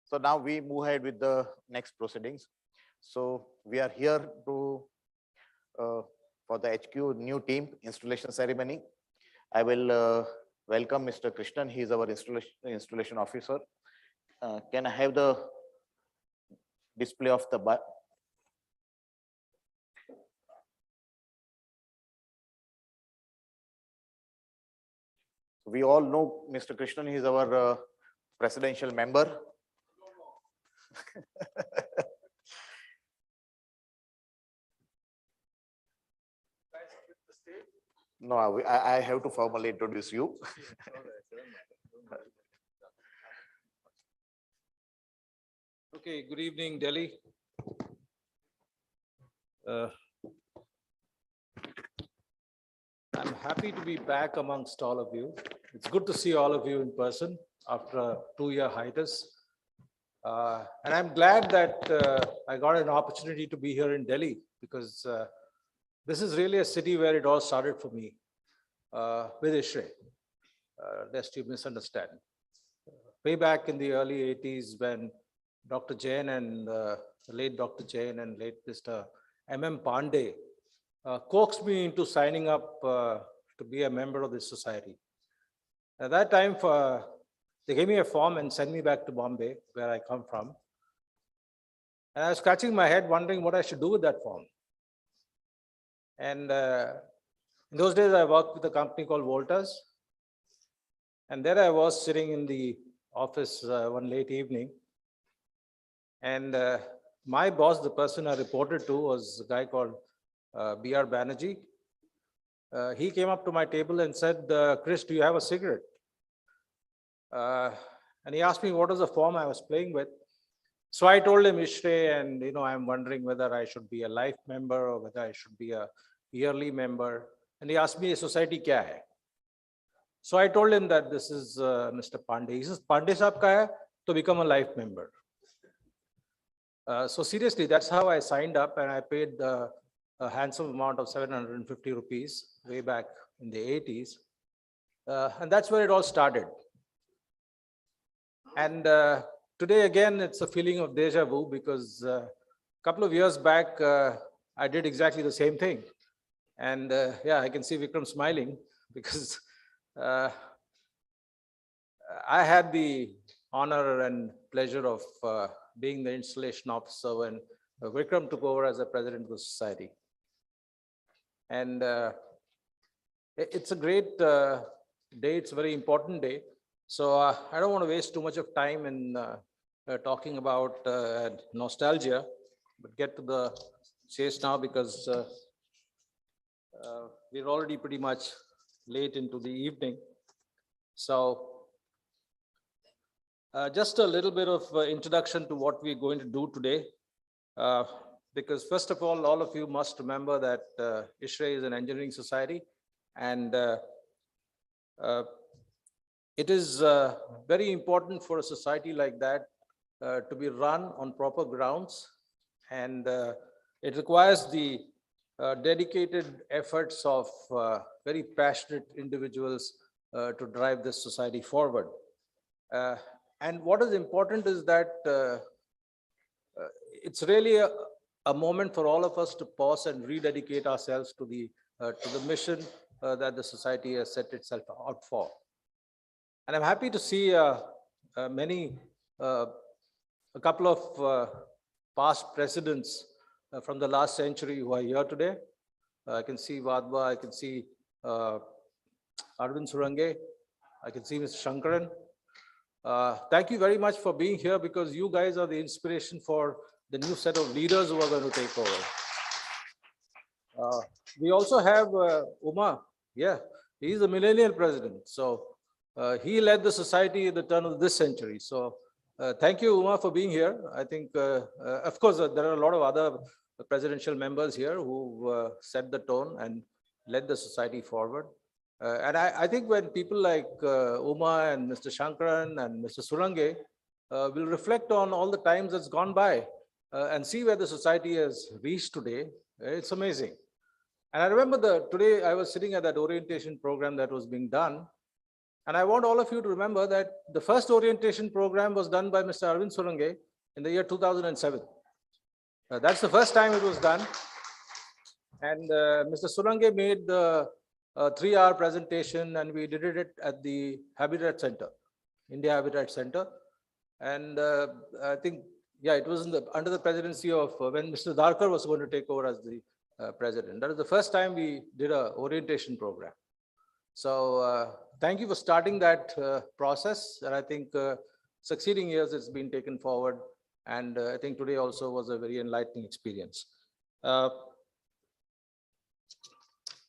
So now we move ahead with the next proceedings. So we are here to for the HQ new team installation ceremony. I will welcome Mr. Krishnan. He is our installation officer. Can I have the display of the we all know Mr. Krishnan. He is our presidential member. No, I have to formally introduce you. Okay, good evening, Delhi. Uh, I'm happy to be back amongst all of you. It's good to see all of you in person after a 2-year hiatus. And I'm glad that I got an opportunity to be here in Delhi because this is really a city where it all started for me with ISHRAE, lest you misunderstand. Way back in the early 80s when Dr. Jain and the late Dr. Jain and late Mr. M.M. Pandey coaxed me into signing up to be a member of this society. At that time, they gave me a form and sent me back to Bombay, where I come from. And I was scratching my head, wondering what I should do with that form. And in those days, I worked with a company called Voltas. And there I was sitting in the office one late evening. And my boss, the person I reported to, was a guy called B.R. Banerjee. He came up to my table and said, Chris, do you have a cigarette? And he asked me what was the form I was playing with. So I told him ISHRAE, and I'm wondering whether I should be a life member or whether I should be a yearly member. And he asked me, society kya hai? So I told him that this is Mr. Pandey. He says, Pandey sahab ka hai, to become a life member. So seriously, that's how I signed up, and I paid a handsome amount of 750 rupees way back in the 80s. And that's where it all started. And today, again, it's a feeling of deja vu because a couple of years back, I did exactly the same thing. And yeah, I can see Vikram smiling because I had the honor and pleasure of being the installation officer when Vikram took over as the president of the society. And it's a great day. It's a very important day. So I don't want to waste too much of time in talking about nostalgia, but get to the chase now because we're already pretty much late into the evening. So just a little bit of introduction to what we're going to do today. Because first of all of you must remember that ISHRAE is an engineering society, and it is very important for a society like that to be run on proper grounds, and it requires the dedicated efforts of very passionate individuals to drive this society forward. And what is important is that it's really a moment for all of us to pause and rededicate ourselves to the mission that the society has set itself out for. And I'm happy to see a couple of past presidents from the last century who are here today. I can see Vadva, I can see Arvind Surange, I can see Mr. Shankaran. Thank you very much for being here because you guys are the inspiration for the new set of leaders who are going to take over. We also have Uma. Yeah, he's the millennial president. So he led the society at the turn of this century. So thank you, Uma, for being here. I think, of course, there are a lot of other presidential members here who set the tone and led the society forward. And I think when people like Uma and Mr. Shankaran and Mr. Surange will reflect on all the times that's gone by and see where the society has reached today, it's amazing. And I remember today I was sitting at that orientation program that was being done. And I want all of you to remember that the first orientation program was done by Mr. Arvind Surange in the year 2007. That's the first time it was done. And Mr. Surange made the 3-hour presentation, and we did it at the Habitat Center, India Habitat Center. And I think, yeah, it was under the presidency of when Mr. Darkar was going to take over as the president. That was the first time we did an orientation program. So thank you for starting that process. And I think succeeding years it's been taken forward. And I think today also was a very enlightening experience.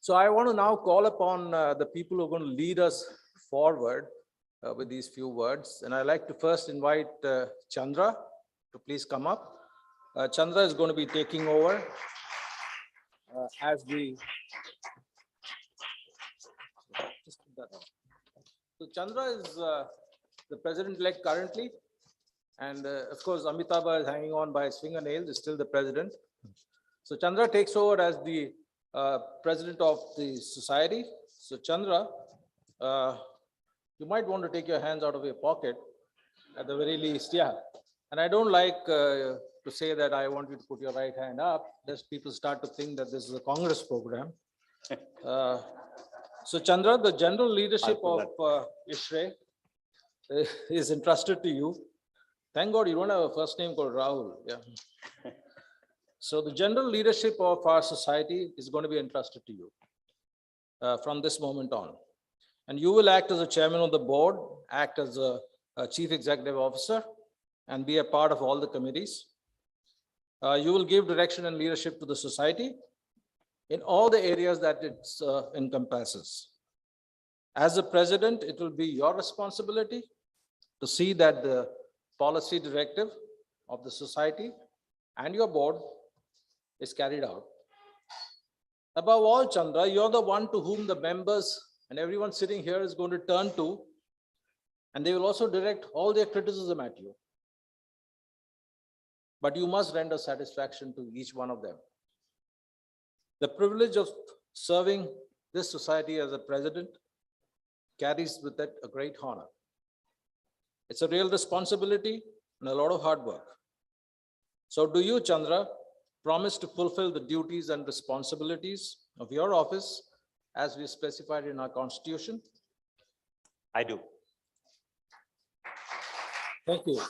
So I want to now call upon the people who are going to lead us forward with these few words. And I'd like to first invite Chandra to please come up. Chandra is going to be taking over. as the. Just put that on. So Chandra is the president-elect currently. And of course, Amitabh is hanging on by his fingernails, is still the president. So Chandra takes over as the president of the society. So Chandra, you might want to take your hands out of your pocket at the very least, yeah. And I don't like to say that I want you to put your right hand up, lest people start to think that this is a Congress program. So Chandra, the general leadership of ISHRAE is entrusted to you. Thank God you don't have a first name called Rahul. Yeah. So the general leadership of our society is going to be entrusted to you from this moment on. And you will act as a chairman of the board, act as a chief executive officer, and be a part of all the committees. You will give direction and leadership to the society in all the areas that it encompasses. As a president, it will be your responsibility to see that the policy directive of the society and your board is carried out. Above all, Chandra, you're the one to whom the members and everyone sitting here is going to turn to, and they will also direct all their criticism at you. But you must render satisfaction to each one of them. The privilege of serving this society as a president carries with it a great honor. It's a real responsibility and a lot of hard work. So do you, Chandra, promise to fulfill the duties and responsibilities of your office as we specified in our constitution? I do. Thank you.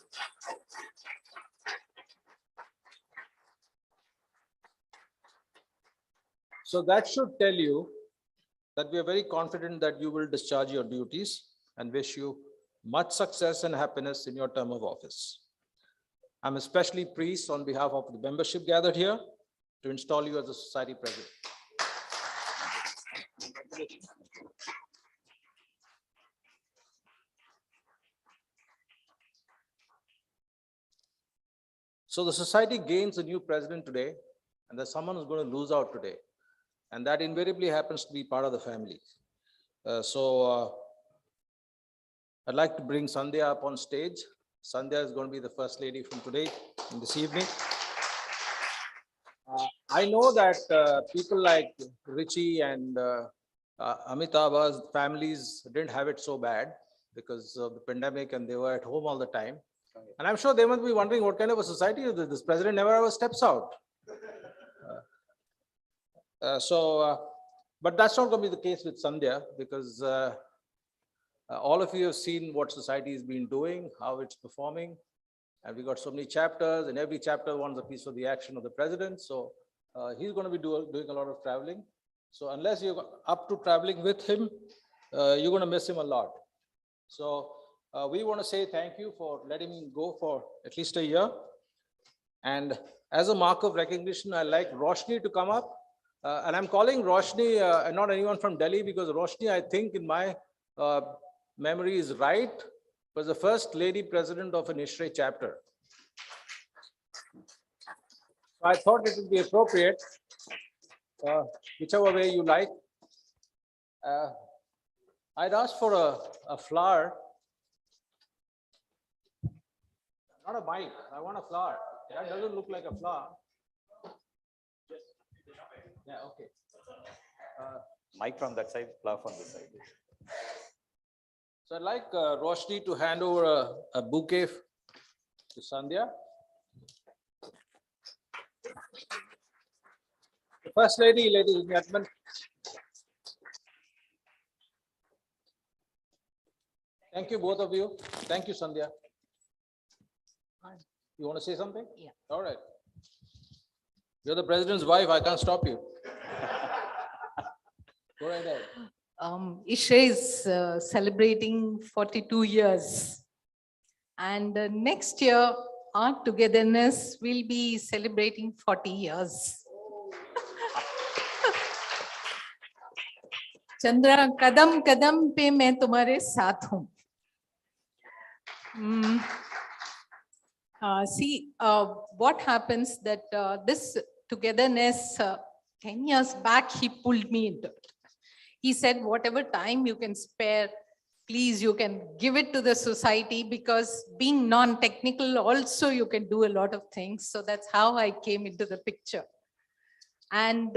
So that should tell you that we are very confident that you will discharge your duties and wish you much success and happiness in your term of office. I'm especially pleased on behalf of the membership gathered here to install you as the society president. So the society gains a new president today, and there's someone who's going to lose out today. And that invariably happens to be part of the family. I'd like to bring Sandhya up on stage. Sandhya is going to be the first lady from today and this evening. I know that people like Richie and Amitabh's families didn't have it so bad because of the pandemic and they were at home all the time. And I'm sure they must be wondering what kind of a society is this? This president never ever steps out. But that's not going to be the case with Sandhya because all of you have seen what society has been doing, how it's performing. And we got so many chapters, and every chapter wants a piece of the action of the president. So he's going to be doing a lot of traveling. So unless you're up to traveling with him, you're going to miss him a lot. So we want to say thank you for letting him go for at least a year. And as a mark of recognition, I'd like Roshni to come up. And I'm calling Roshni, not anyone from Delhi, because Roshni, I think in my memory is right, was the first lady president of an ISHRAE chapter. I thought it would be appropriate, whichever way you like. I'd ask for a flower. Not a mic, I want a flower. That doesn't look like a flower. Yeah, okay. Mic from that side, flower from this side. So I'd like Roshni to hand over a bouquet to Sandhya. The First Lady, ladies and gentlemen. Thank you, both of you. Thank you, Sandhya. You want to say something? Yeah. All right. You're the president's wife. I can't stop you. Go right ahead. ISHRAE is celebrating 42 years. And next year, our togetherness will be celebrating 40 years. Chandra, kadam kadam pe main tumhare saath hoon. See, what happens that this togetherness 10 years back, he pulled me into it. He said, whatever time you can spare, please, you can give it to the society, because being non-technical also you can do a lot of things. So that's how I came into the picture. And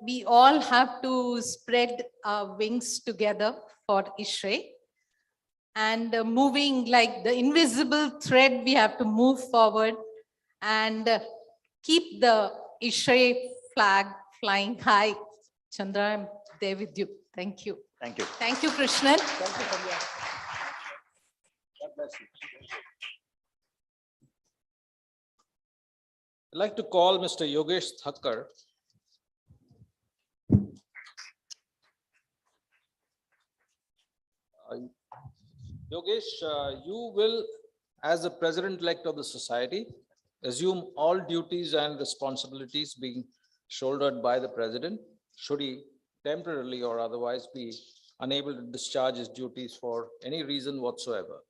we all have to spread our wings together for ISHRAE. And moving like the invisible thread, we have to move forward and keep the ISHRAE flag flying high. Chandra, I'm there with you. Thank you. Thank you. Thank you, Krishnan. Thank you, Sandhya. God bless you. I'd like to call Mr. Yogesh Thakkar. Yogesh, you will, as the president-elect of the society, assume all duties and responsibilities being shouldered by the president, should he temporarily or otherwise be unable to discharge his duties for any reason whatsoever.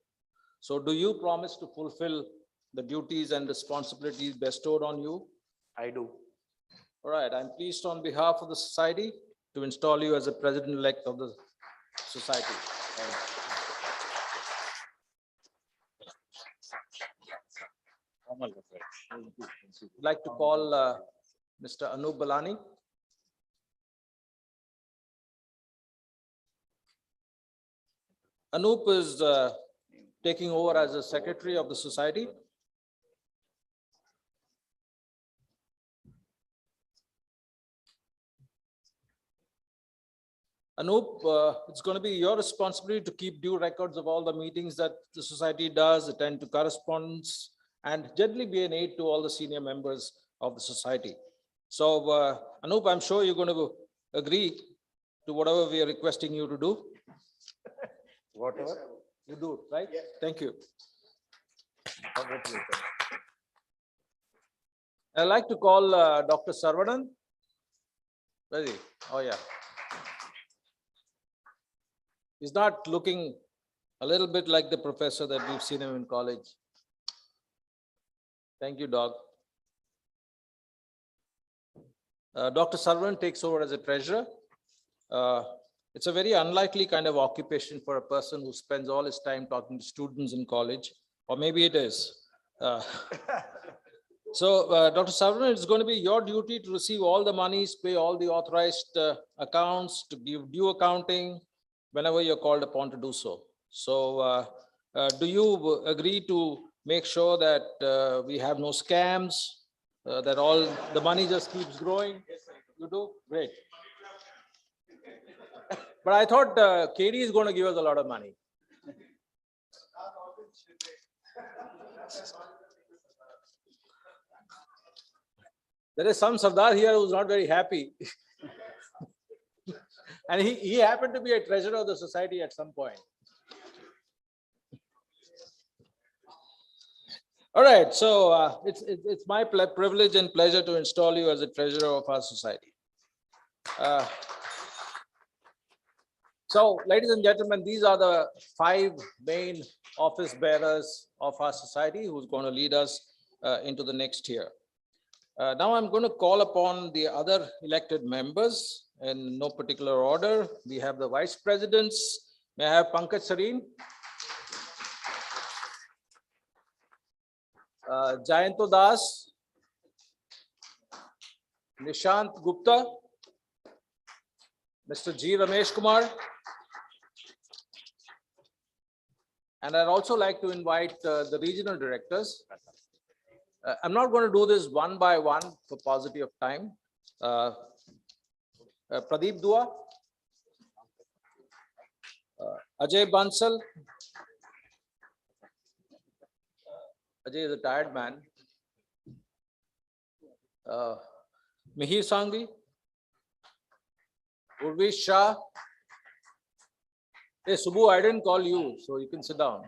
So do you promise to fulfill the duties and responsibilities bestowed on you? I do. All right, I'm pleased on behalf of the society to install you as the president-elect of the society. I'd like to call Mr. Anup Balani. Anup is taking over as the secretary of the society. Anup, it's going to be your responsibility to keep due records of all the meetings that the society does, attend to correspondence, and generally be an aid to all the senior members of the society. So, Anup, I'm sure you're going to agree to whatever we are requesting you to do. Whatever. You do, right? Yes. Thank you. Congratulations. I'd like to call Dr. Sarvanan. Where is he? Oh, yeah. He's not looking a little bit like the professor that we've seen him in college. Thank you, Doc. Dr. Sarvanan takes over as a treasurer. It's a very unlikely kind of occupation for a person who spends all his time talking to students in college, or maybe it is. So, Dr. Sarvanan, it's going to be your duty to receive all the monies, pay all the authorized accounts, to give due accounting whenever you're called upon to do so. So, do you agree to make sure that we have no scams, that all the money just keeps growing? You do? Great. But I thought KD is going to give us a lot of money. There is some Sardar here who's not very happy. And he happened to be a treasurer of the society at some point. All right, so it's my privilege and pleasure to install you as a treasurer of our society. So, ladies and gentlemen, these are the 5 main office bearers of our society who's going to lead us into the next year. Now I'm going to call upon the other elected members in no particular order. We have the vice presidents. May I have Pankaj Sareen? Jayanto Das, Nishant Gupta, Mr. G. Ramesh Kumar, and I'd also like to invite the regional directors. I'm not going to do this one by one for paucity of time. Pradeep Dua, Ajay Bansal. Ajay is a tired man. Mihir Sangvi, Urvesh Shah. Hey, Subbu, I didn't call you, so you can sit down.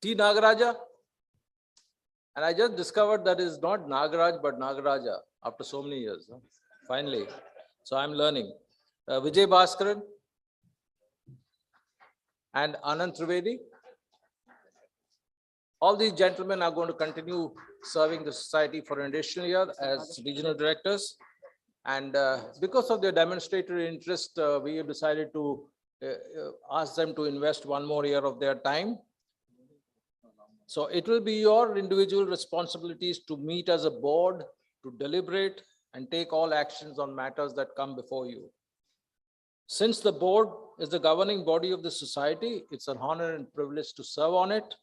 T. Nagaraja. And I just discovered that is not Nagaraj, but Nagaraja after so many years. Huh? Finally. So I'm learning. Vijay Bhaskaran and Anand Trivedi. All these gentlemen are going to continue serving the society for an additional year as regional directors. And because of their demonstratory interest, we have decided to ask them to invest one more year of their time. So it will be your individual responsibilities to meet as a board, to deliberate and take all actions on matters that come before you. Since the board is the governing body of the society, it's an honor and privilege to serve on it.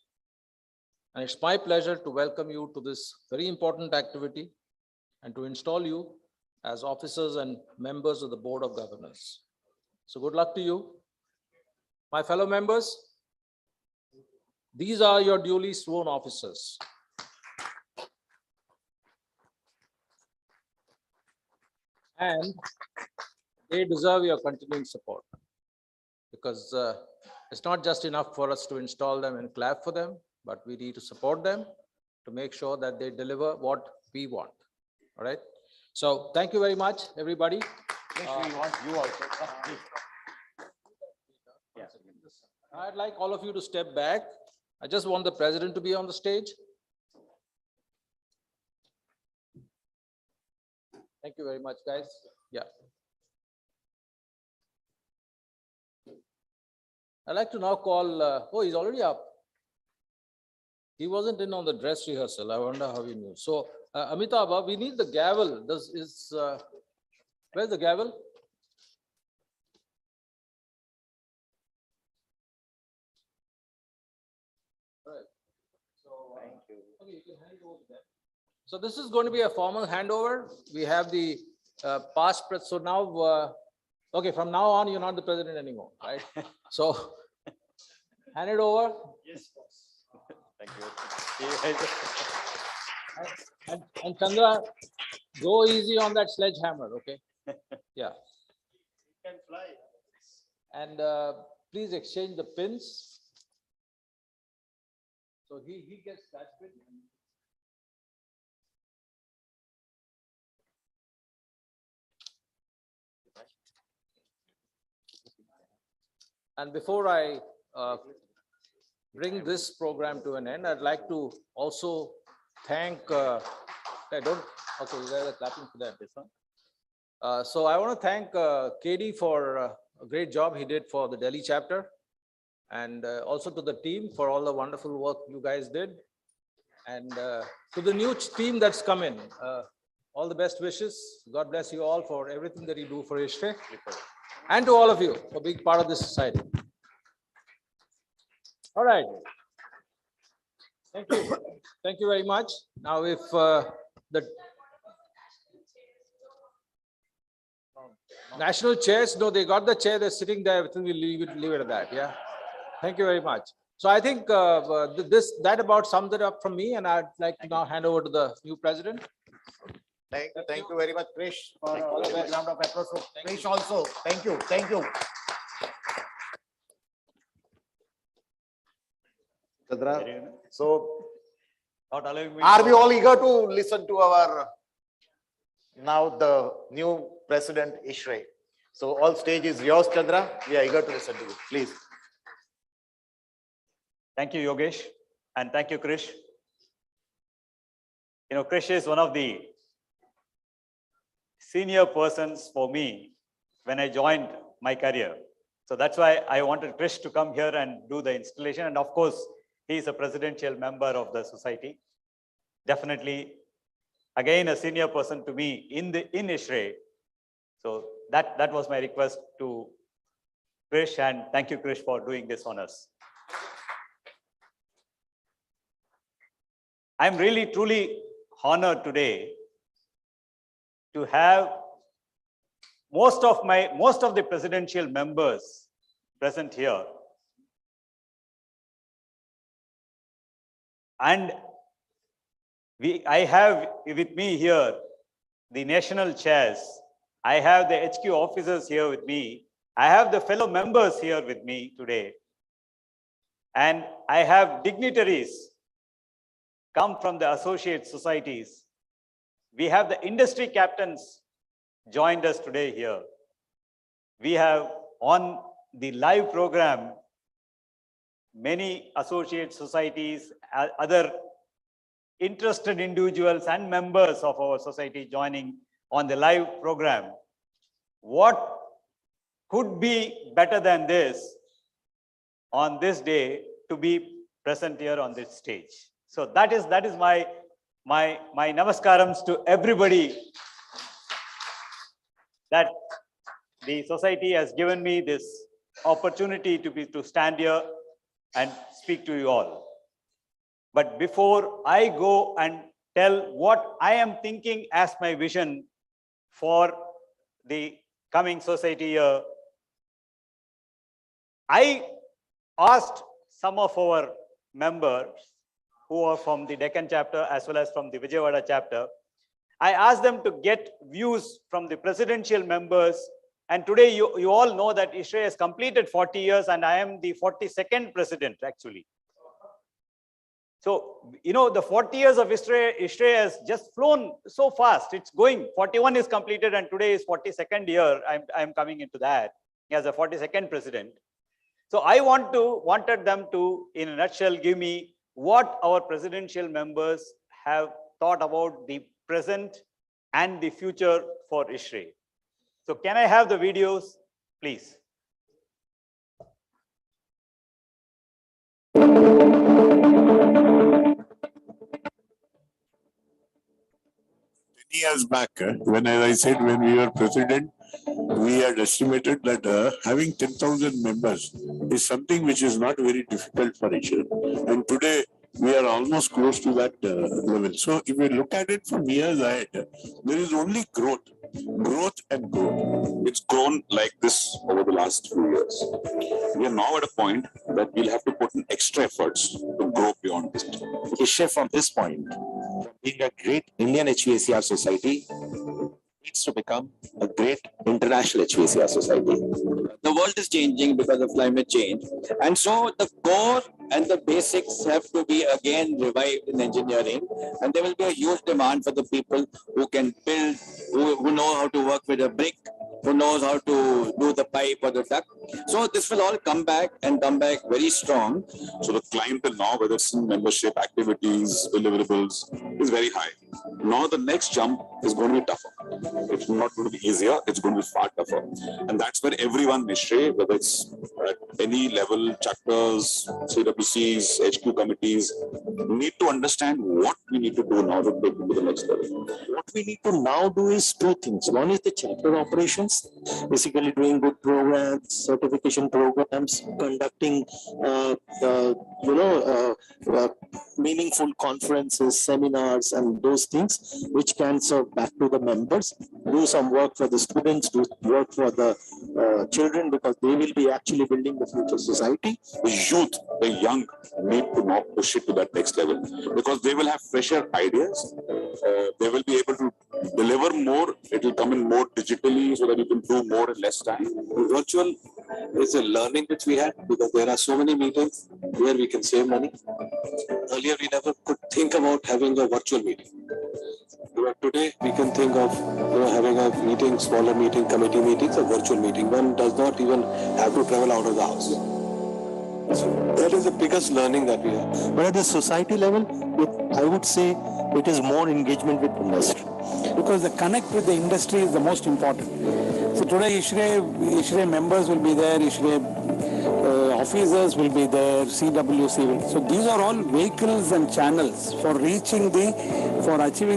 And it's my pleasure to welcome you to this very important activity and to install you as officers and members of the Board of Governors. So good luck to you. My fellow members, these are your duly sworn officers. And they deserve your continuing support, because it's not just enough for us to install them and clap for them, but we need to support them to make sure that they deliver what we want. All right. So thank you very much, everybody. We want you also. I'd like all of you to step back. I just want the president to be on the stage. Thank you very much, guys. Yeah. I'd like to now call, oh, he's already up. He wasn't in on the dress rehearsal. I wonder how he knew. So, Amitabh, we need the gavel. Where's the gavel? All right. So, thank you. Okay, you can hand it over to them. So this is going to be a formal handover. We have the past, so now, okay, from now on, you're not the president anymore, right? So hand it over. Yes, boss. Thank you. And Chandra, go easy on that sledgehammer, okay? Yeah. You can fly. And please exchange the pins. So he gets that pin. And before I bring this program to an end, I'd like to also thank, okay, you guys are clapping for that, this one. So I want to thank KD for a great job he did for the Delhi chapter, and also to the team for all the wonderful work you guys did. And to the new team that's come in, all the best wishes. God bless you all for everything that you do for ISHRAE. And to all of you for being part of this society. All right. Thank you. Thank you very much. Now, if the national chairs, no, they got the chair, they're sitting there, we'll leave it at that. Yeah. Thank you very much. So I think that about sums it up from me, and I'd like to now hand over to the new president. Thank you very much, Krish, for all the round of applause. So Krish also, thank you. Chandra, so Not allowing me. are we all eager to listen to our now the new president ISHRAE? So all stage is yours, Chandra. We are eager to listen to you. Please. Thank you, Yogesh, and thank you, Krish. You know, Krish is one of the senior persons for me when I joined my career. So that's why I wanted Krish to come here and do the installation. And of course, he is a presidential member of the society. Definitely, again, a senior person to me in ISHRAE. So that was my request to Krish, and thank you, Krish, for doing this honors. I'm really, truly honored today to have most of the presidential members present here. And I have with me here the national chairs. I have the HQ officers here with me. I have the fellow members here with me today. And I have dignitaries come from the associate societies. We have the industry captains joined us today here. We have on the live program many associate societies, other interested individuals and members of our society joining on the live program. What could be better than this on this day to be present here on this stage? So that is my namaskarams to everybody, that the society has given me this opportunity to stand here and speak to you all. But before I go and tell what I am thinking as my vision for the coming society year, I asked some of our members who are from the Deccan chapter as well as from the Vijayawada chapter. I asked them to get views from the presidential members. And today you all know that ISHRAE has completed 40 years and I am the 42nd president actually. So, you know, the 40 years of ISHRAE has just flown so fast. It's going, 41 is completed and today is 42nd year. I'm coming into that as a 42nd president. So I wanted them to, in a nutshell, give me what our presidential members have thought about the present and the future for ISHRAE. So can I have the videos, please? Years back, when I said when we were president, we had estimated that having 10,000 members is something which is not very difficult for ISHRAE. And today we are almost close to that level. So if we look at it from years ahead, there is only growth and growth. It's grown like this over the last few years. We are now at a point that we'll have to put in extra efforts to grow beyond this. ISHRAE from this point, from being a great Indian HVACR society, needs to become a great international HVACR society. The world is changing because of climate change. And so the core and the basics have to be again revived in engineering. And there will be a huge demand for the people who can build, who know how to work with a brick, who knows how to do the pipe or the duct. So this will all come back and come back very strong. So the clientele now, whether it's in membership, activities, deliverables, is very high. Now the next jump is going to be tougher. It's not going to be easier, it's going to be far tougher. And that's where everyone in ISHRAE, whether it's at any level, chapters, CWCs, HQ committees, need to understand what we need to do now to take it to the next level. What we need to now do is two things. One is the chapter operations, basically doing good programs, certification programs, conducting, meaningful conferences, seminars, and those things which can serve back to the members. Do some work for the students, do work for the children, because they will be actually building the future society. The youth, the young, need to now push it to that next level because they will have fresher ideas. They will be able to deliver more. It will come in more digitally so that you can do more in less time. Virtual is a learning which we had because there are so many meetings where we can save money. Earlier, we never could think about having a virtual meeting. But today, we can think of having a meeting, smaller meeting, committee meetings, a virtual meeting. One does not even have to travel out of the house. So that is the biggest learning that we have. But at the society level, I would say it is more engagement with industry. Because the connect with the industry is the most important. So today ISHRAE members will be there, ISHRAE officers will be there, CWC will. So these are all vehicles and channels for achieving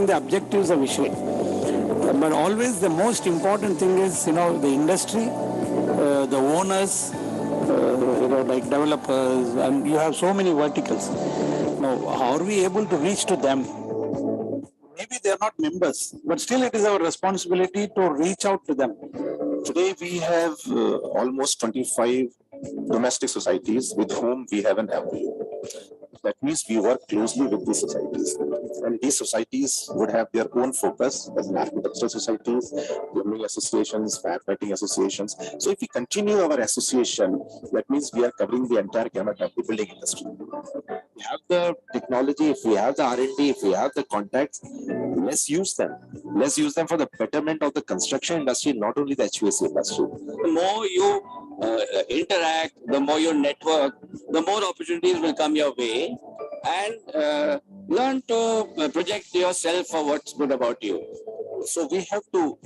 the objectives of ISHRAE. But always the most important thing is, the industry, the owners, like developers, and you have so many verticals. Now, how are we able to reach to them? Maybe they are not members, but still it is our responsibility to reach out to them. Today, we have almost 25 domestic societies with whom we have an MOU. That means we work closely with these societies. And these societies would have their own focus as architectural societies, plumbing associations, firefighting associations. So if we continue our association, that means we are covering the entire gamut of the building industry. We have the technology, if we have the R&D, if we have the contacts, let's use them. Let's use them for the betterment of the construction industry, not only the HVAC industry. The more you interact, the more you network, the more opportunities will come your way, and learn to project yourself for what's good about you. So we have to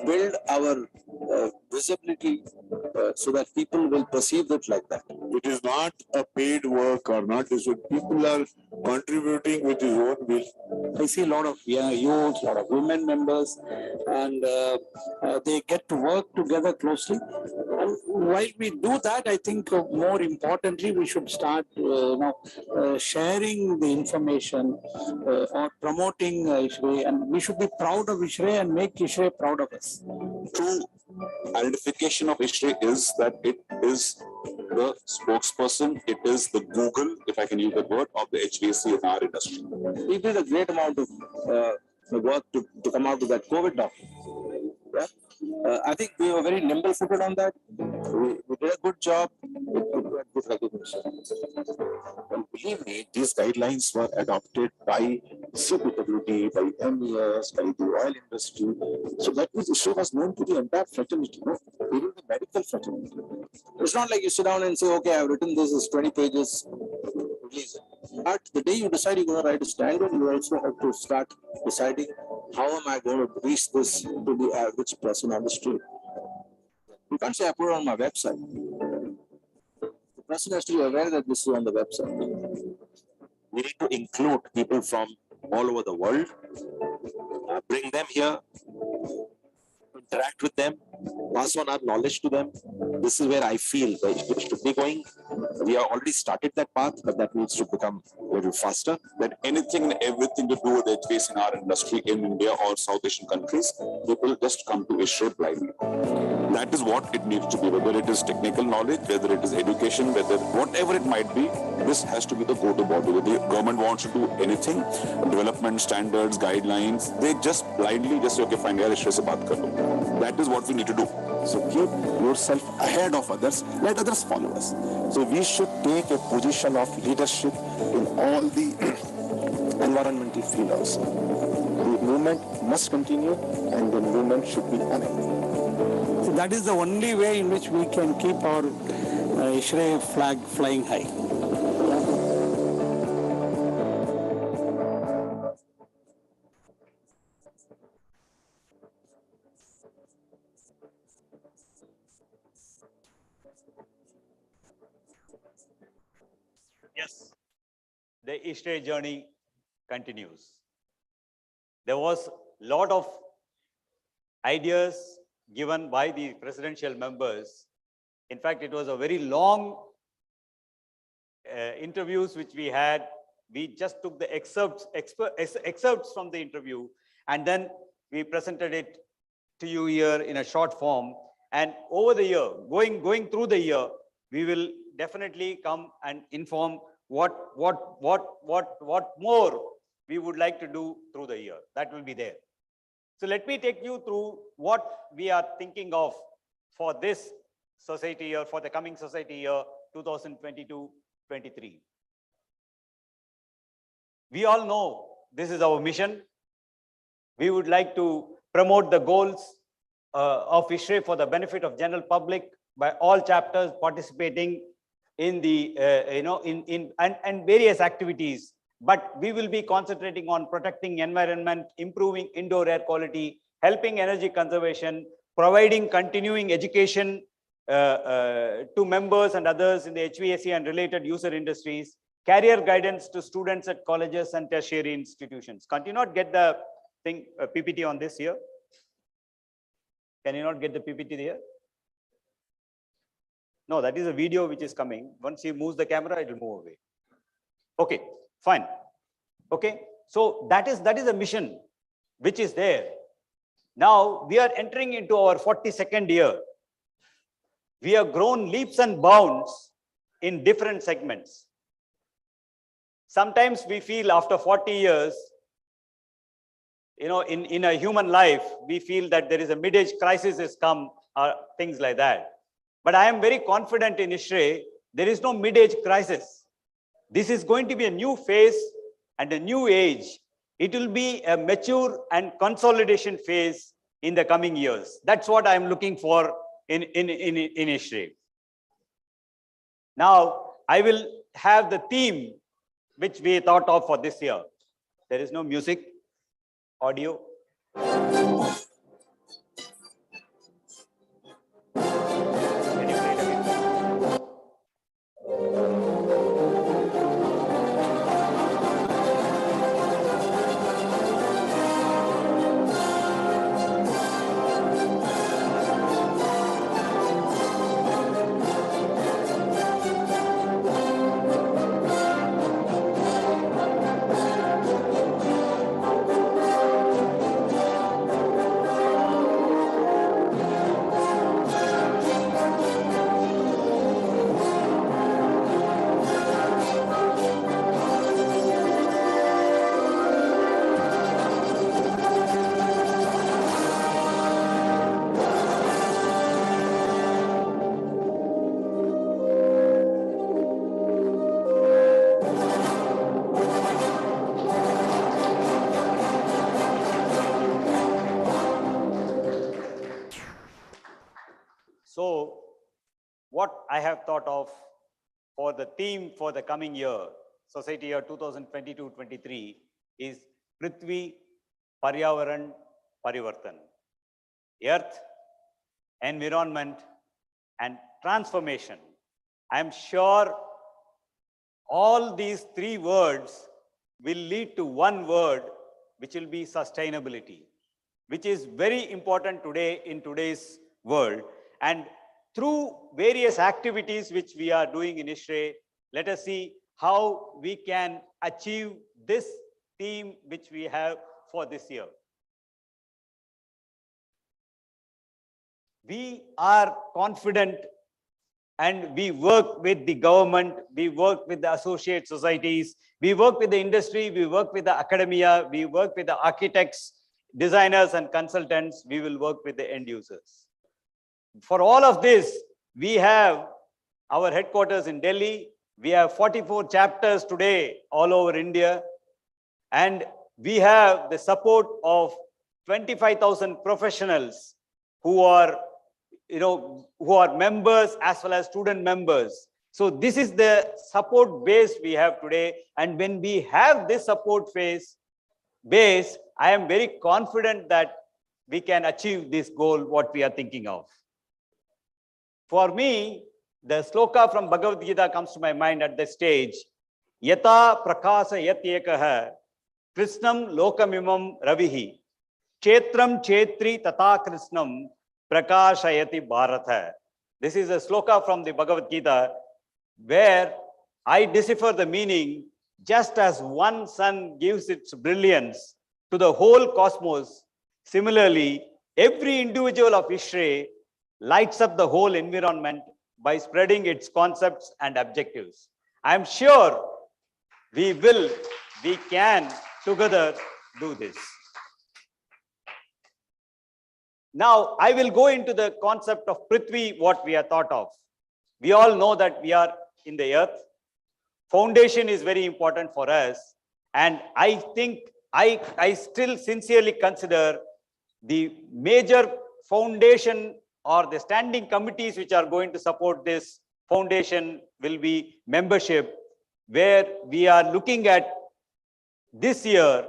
build our visibility so that people will perceive it like that. It is not a paid work or not. This what people are contributing with his own will. I see a lot of youth, a lot of women members, and they get to work together closely. And while we do that, I think more importantly, we should start sharing the information or promoting ISHRAE, and we should be proud of ISHRAE and make ISHRAE proud of us. True identification of ISHRAE is that it is the spokesperson, it is the Google, if I can use the word, of the HVAC in our industry. We did a great amount of work to come out with that COVID document. Yeah? I think we were very nimble-footed on that. We did a good job. Good recognition. And believe me, these guidelines were adopted by CPWD, by MES, by the oil industry. So that means ISHRAE was known to the entire fraternity, even the medical fraternity. It's not like you sit down and say, okay, I've written this as 20 pages, release it. But the day you decide you're going to write a standard, you also have to start deciding how am I going to reach this to the average person on the street. You can't say I put it on my website. The person has to be aware that this is on the website. We need to include people from all over the world, bring them here, interact with them, pass on our knowledge to them. This is where I feel that it should be going. We have already started that path, but that needs to become a little faster. That anything and everything to do with HVAC in our industry in India or South Asian countries, people just come to ISHRAE blindly. That is what it needs to be, whether it is technical knowledge, whether it is education, whether whatever it might be, this has to be the go-to body. If the government wants to do anything, development standards, guidelines, they just blindly just say, okay, fine, ISHRAE se baat kar lo. That is what we need to do. So keep yourself ahead of others, let others follow us. So we should take a position of leadership in all the environmental field also. The movement must continue and the movement should be on it. So that is the only way in which we can keep our ISHRAE flag flying high. Yes, the ISHRAE journey continues. There was a lot of ideas given by the presidential members. In fact, it was a very long interviews which we had. We just took the excerpts from the interview, and then we presented it to you here in a short form. And over the year, going through the year, we will definitely come and inform what more we would like to do through the year. That will be there. So let me take you through what we are thinking of for this society year, for the coming society year 2022-23. We all know this is our mission. We would like to promote the goals of ISHRAE for the benefit of general public by all chapters participating in the and various activities. But we will be concentrating on protecting environment, improving indoor air quality, helping energy conservation, providing continuing education to members and others in the HVAC and related user industries, career guidance to students at colleges and tertiary institutions. Can't you not get the thing PPT on this here? Can you not get the PPT there? No, that is a video which is coming. Once he moves the camera, it will move away. Okay, fine. Okay, so that is a mission which is there. Now we are entering into our 42nd year. We have grown leaps and bounds in different segments. Sometimes we feel after 40 years, in a human life, we feel that there is a mid-age crisis has come, or things like that. But I am very confident in ISHRAE, there is no mid-age crisis. This is going to be a new phase and a new age. It will be a mature and consolidation phase in the coming years. That's what I am looking for in ISHRAE. Now, I will have the theme which we thought of for this year. There is no music, audio. Can you play it again? So what I have thought of for the theme for the coming year, Society Year 2022-23, is Prithvi, Paryavaran, Parivartan. Earth, environment, and transformation. I am sure all these three words will lead to one word, which will be sustainability, which is very important today in today's world. And through various activities which we are doing in ISHRAE, let us see how we can achieve this theme which we have for this year. We are confident and we work with the government, we work with the associate societies, we work with the industry, we work with the academia, we work with the architects, designers and consultants, we will work with the end users. For all of this, we have our headquarters in Delhi. We have 44 chapters today all over India. And we have the support of 25,000 professionals who are, who are members as well as student members. So this is the support base we have today. And when we have this support base, I am very confident that we can achieve this goal, what we are thinking of. For me, the sloka from Bhagavad Gita comes to my mind at this stage. Yata prakasa yat ekaha krishnam lokamimam ravihi chetram chetri tata krishnam prakashayati bharata. This is a sloka from the Bhagavad Gita where I decipher the meaning. Just as one sun gives its brilliance to the whole cosmos, similarly, every individual of ISHRAE lights up the whole environment by spreading its concepts and objectives. I am sure we can together do this. Now, I will go into the concept of Prithvi, what we are thought of. We all know that we are in the earth. Foundation is very important for us. And I think I still sincerely consider the major foundation or the standing committees which are going to support this foundation will be membership, where we are looking at this year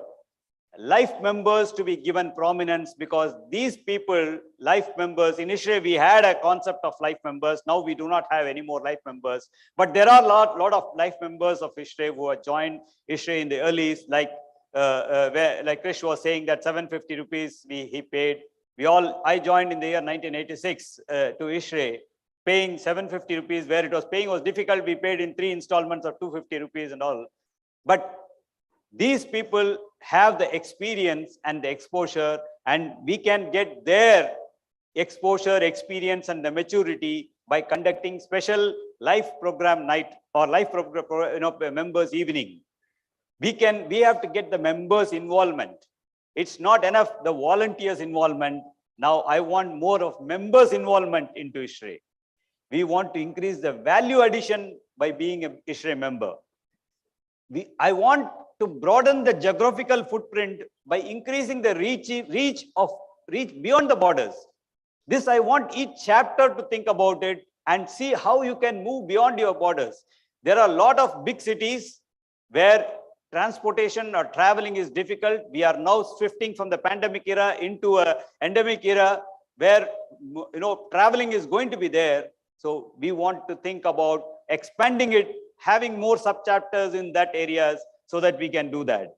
life members to be given prominence, because these people, life members, initially we had a concept of life members. Now we do not have any more life members, but there are lot of life members of ISHRAE who have joined ISHRAE in the early, like Krish was saying that 750 rupees he paid. I joined in the year 1986 to ISHRAE, paying 750 rupees, where it was paying was difficult. We paid in 3 installments of 250 rupees and all. But these people have the experience and the exposure, and we can get their exposure, experience, and the maturity by conducting special life program night or life program, members evening. We have to get the members' involvement. It's not enough the volunteers' involvement. Now I want more of members' involvement into ISHRAE. We want to increase the value addition by being an ISHRAE member. I want to broaden the geographical footprint by increasing the reach beyond the borders. This, I want each chapter to think about it and see how you can move beyond your borders. There are a lot of big cities where transportation or traveling is difficult. We are now shifting from the pandemic era into a endemic era where traveling is going to be there. So we want to think about expanding it, having more sub-chapters in that areas so that we can do that.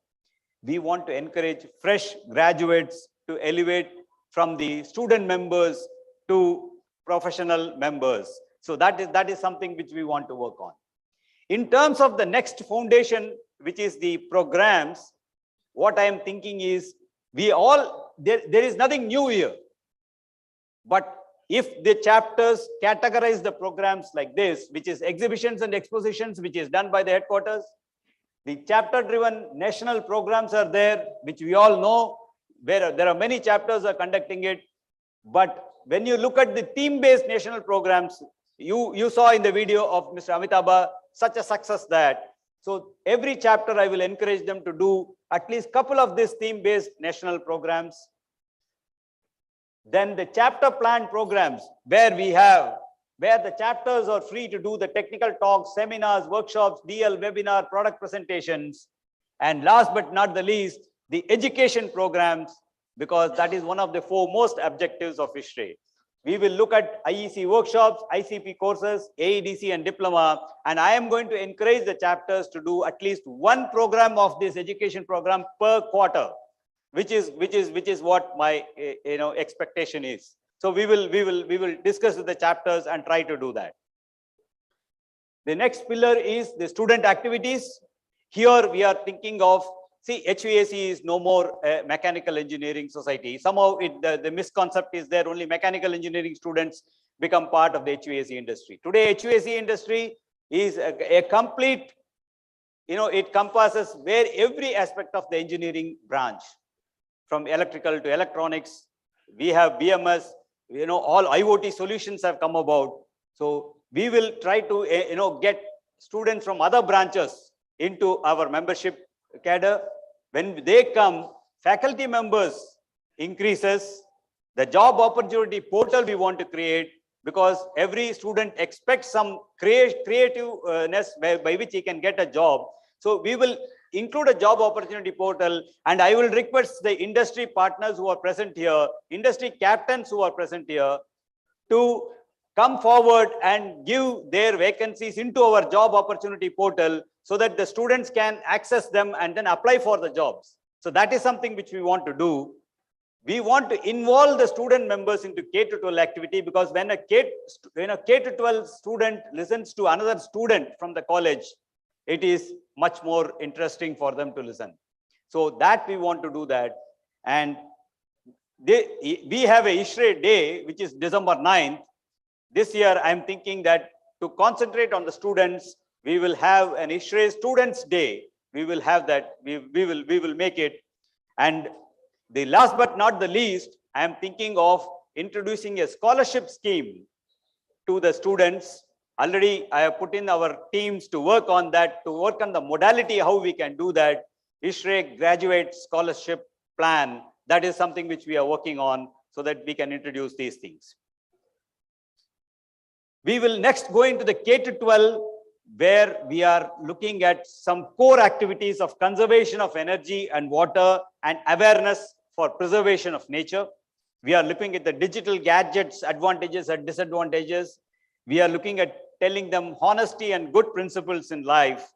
We want to encourage fresh graduates to elevate from the student members to professional members. So that is something which we want to work on. In terms of the next foundation, which is the programs, what I am thinking is there is nothing new here. But if the chapters categorize the programs like this, which is exhibitions and expositions, which is done by the headquarters, the chapter-driven national programs are there, which we all know, where there are many chapters are conducting it. But when you look at the theme-based national programs, you saw in the video of Mr. Amitabh such a success that. So every chapter I will encourage them to do at least a couple of these theme-based national programs. Then the chapter plan programs where the chapters are free to do the technical talks, seminars, workshops, DL, webinar, product presentations. And last but not the least, the education programs, because that is one of the foremost objectives of ISHRAE. We will look at IEC workshops, ICP courses, AEDC and diploma, and I am going to encourage the chapters to do at least one program of this education program per quarter, which is what my expectation is. So we will discuss with the chapters and try to do that. The next pillar is the student activities. Here we are thinking of, see, HVAC is no more a mechanical engineering society. Somehow the misconcept is there only mechanical engineering students become part of the HVAC industry. Today, HVAC industry is a complete, it encompasses where every aspect of the engineering branch, from electrical to electronics. We have BMS, all IoT solutions have come about. So we will try to, get students from other branches into our membership cadre. When they come, faculty members increases, the job opportunity portal we want to create, because every student expects some creativeness by which he can get a job. So we will include a job opportunity portal, and I will request the industry partners who are present here, industry captains who are present here, to come forward and give their vacancies into our job opportunity portal so that the students can access them and then apply for the jobs. So that is something which we want to do. We want to involve the student members into K-12 activity, because when a K-12 student listens to another student from the college, it is much more interesting for them to listen. So that we want to do that. And we have a ISHRAE day, which is December 9th. This year, I'm thinking that to concentrate on the students, we will have an ISHRAE Students Day. We will have that. We will make it. And the last but not the least, I am thinking of introducing a scholarship scheme to the students. Already, I have put in our teams to work on that, to work on the modality, how we can do that. ISHRAE Graduate Scholarship Plan. That is something which we are working on so that we can introduce these things. We will next go into the K-12, where we are looking at some core activities of conservation of energy and water and awareness for preservation of nature. We are looking at the digital gadgets, advantages and disadvantages. We are looking at telling them honesty and good principles in life.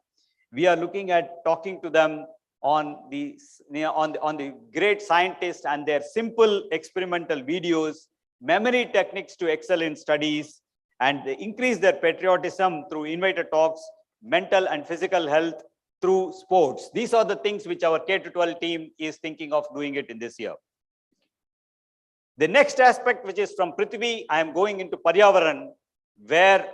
We are looking at talking to them on the great scientists and their simple experimental videos, memory techniques to excel in studies, and increase their patriotism through invited talks, mental and physical health through sports. These are the things which our K-12 team is thinking of doing it in this year. The next aspect, which is from Prithvi, I am going into Paryavaran, where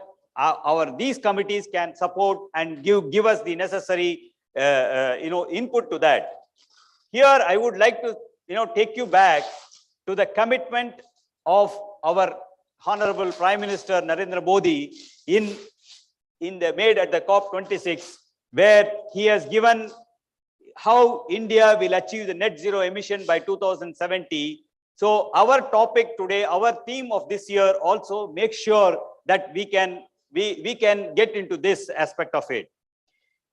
these committees can support and give us the necessary input to that. Here, I would like to take you back to the commitment of our Honorable Prime Minister Narendra Modi made at the COP26, where he has given how India will achieve the net zero emission by 2070. So our topic today, our theme of this year also make sure that we can we can get into this aspect of it.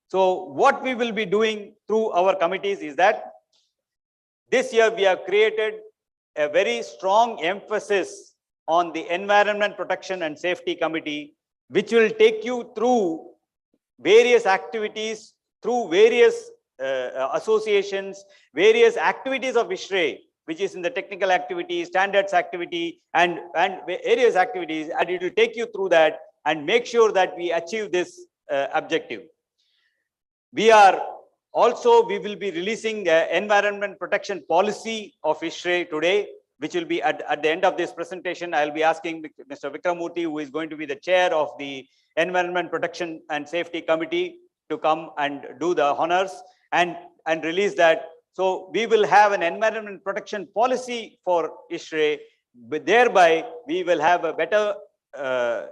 So what we will be doing through our committees is that this year we have created a very strong emphasis on the Environment Protection and Safety Committee, which will take you through various activities, through various associations, various activities of ISHRAE, which is in the technical activity, standards activity, and various activities, and it will take you through that and make sure that we achieve this objective. We will be releasing the environment protection policy of ISHRAE today, which will be at the end of this presentation. I'll be asking Mr. Vikramurthy, who is going to be the chair of the Environment Protection and Safety Committee, to come and do the honors and release that. So we will have an environment protection policy for ISHRAE, but thereby we will have a better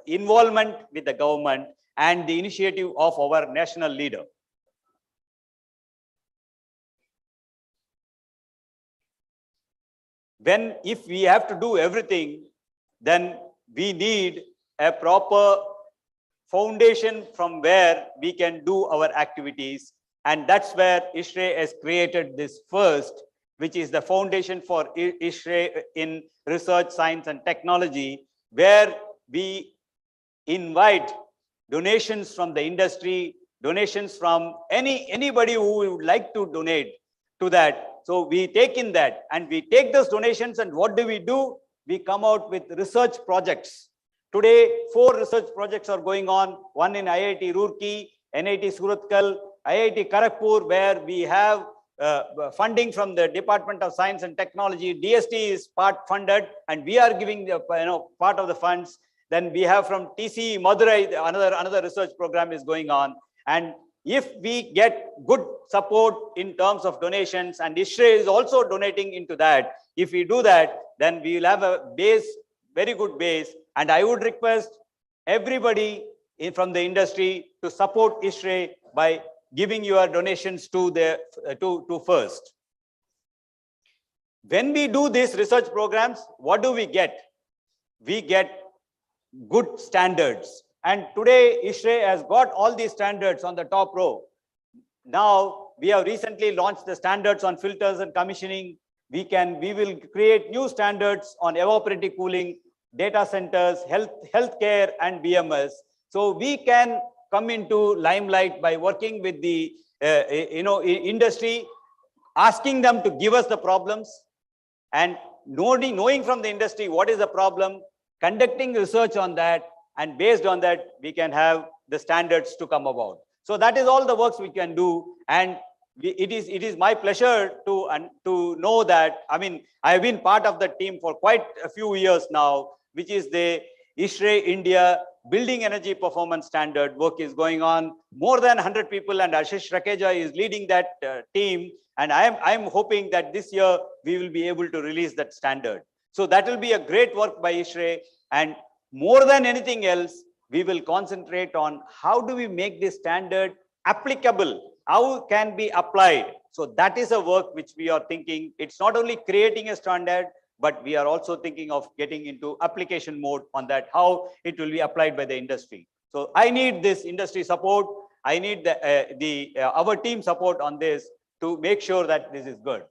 involvement with the government and the initiative of our national leader. If we have to do everything, then we need a proper foundation from where we can do our activities. And that's where ISHRAE has created this first, which is the foundation for ISHRAE in research, science, and technology, where we invite donations from the industry, donations from anybody who would like to donate to that. So we take in that and we take those donations, and what do? We come out with research projects. Today, 4 research projects are going on, one in IIT Roorkee, NIT Surathkal, IIT Kharagpur, where we have funding from the Department of Science and Technology. DST is part funded, and we are giving the part of the funds. Then we have from TCE Madurai, another research program is going on. And if we get good support in terms of donations, and ISHRAE is also donating into that, if we do that, then we will have a base, very good base. And I would request everybody from the industry to support ISHRAE by giving your donations to first. When we do these research programs, what do we get? We get good standards. And today, ISHRAE has got all these standards on the top row. Now, we have recently launched the standards on filters and commissioning. We will create new standards on evaporative cooling, data centers, healthcare, and BMS. So we can come into limelight by working with the industry, asking them to give us the problems, and knowing from the industry what is the problem, conducting research on that, and based on that, we can have the standards to come about. So that is all the works we can do. And it is my pleasure to know that, I have been part of the team for quite a few years now, which is the ISHRAE India Building Energy Performance Standard. Work is going on, more than 100 people, and Ashish Rakeja is leading that team. And I am hoping that this year we will be able to release that standard. So that will be a great work by ISHRAE. And more than anything else, we will concentrate on how do we make this standard applicable, how can be applied. So that is a work which we are thinking. It's not only creating a standard, but we are also thinking of getting into application mode on that, how it will be applied by the industry. So I need this industry support. I need our team support on this to make sure that this is good.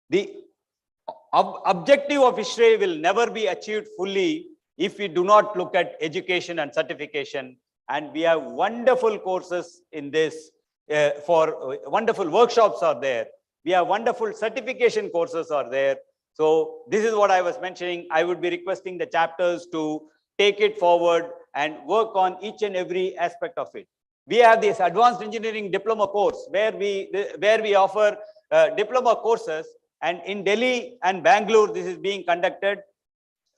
The objective of ISHRAE will never be achieved fully if we do not look at education and certification. And we have wonderful courses in this, for wonderful workshops are there. We have wonderful certification courses are there. So this is what I was mentioning. I would be requesting the chapters to take it forward and work on each and every aspect of it. We have this advanced engineering diploma course where we offer diploma courses, and in Delhi and Bangalore, this is being conducted.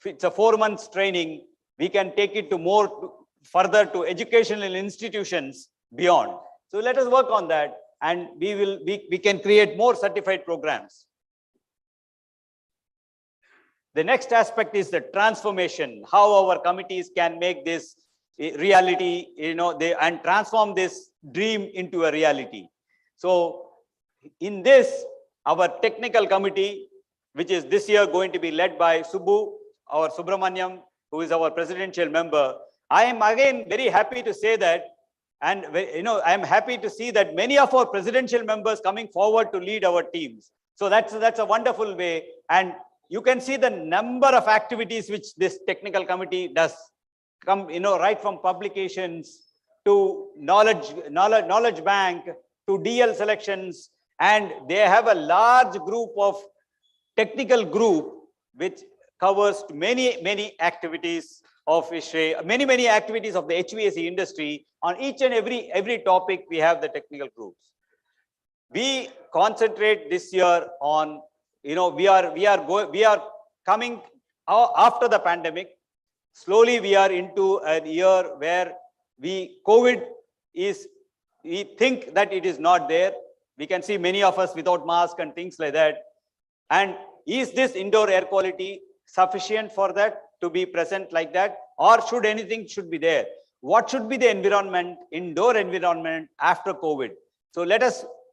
It's a 4 months training. We can take it to further to educational institutions beyond. So let us work on that, and we can create more certified programs. The next aspect is the transformation, how our committees can make this reality, and transform this dream into a reality. So in this, our technical committee, which is this year going to be led by Subramaniam, who is our presidential member, I am again very happy to say that, and I am happy to see that many of our presidential members coming forward to lead our teams. So that's a wonderful way. And you can see the number of activities which this technical committee does, come, right from publications to knowledge bank to DL selections, and they have a large group of technical group which covers many activities of ISHRAE, many activities of the HVAC industry. On each and every topic, we have the technical groups. We concentrate this year on, we are coming after the pandemic. Slowly, we are into a year where COVID is, we think that it is not there. We can see many of us without mask and things like that. And is this indoor air quality sufficient for that to be present like that? Or should anything be there? What should be the environment, indoor environment after COVID? So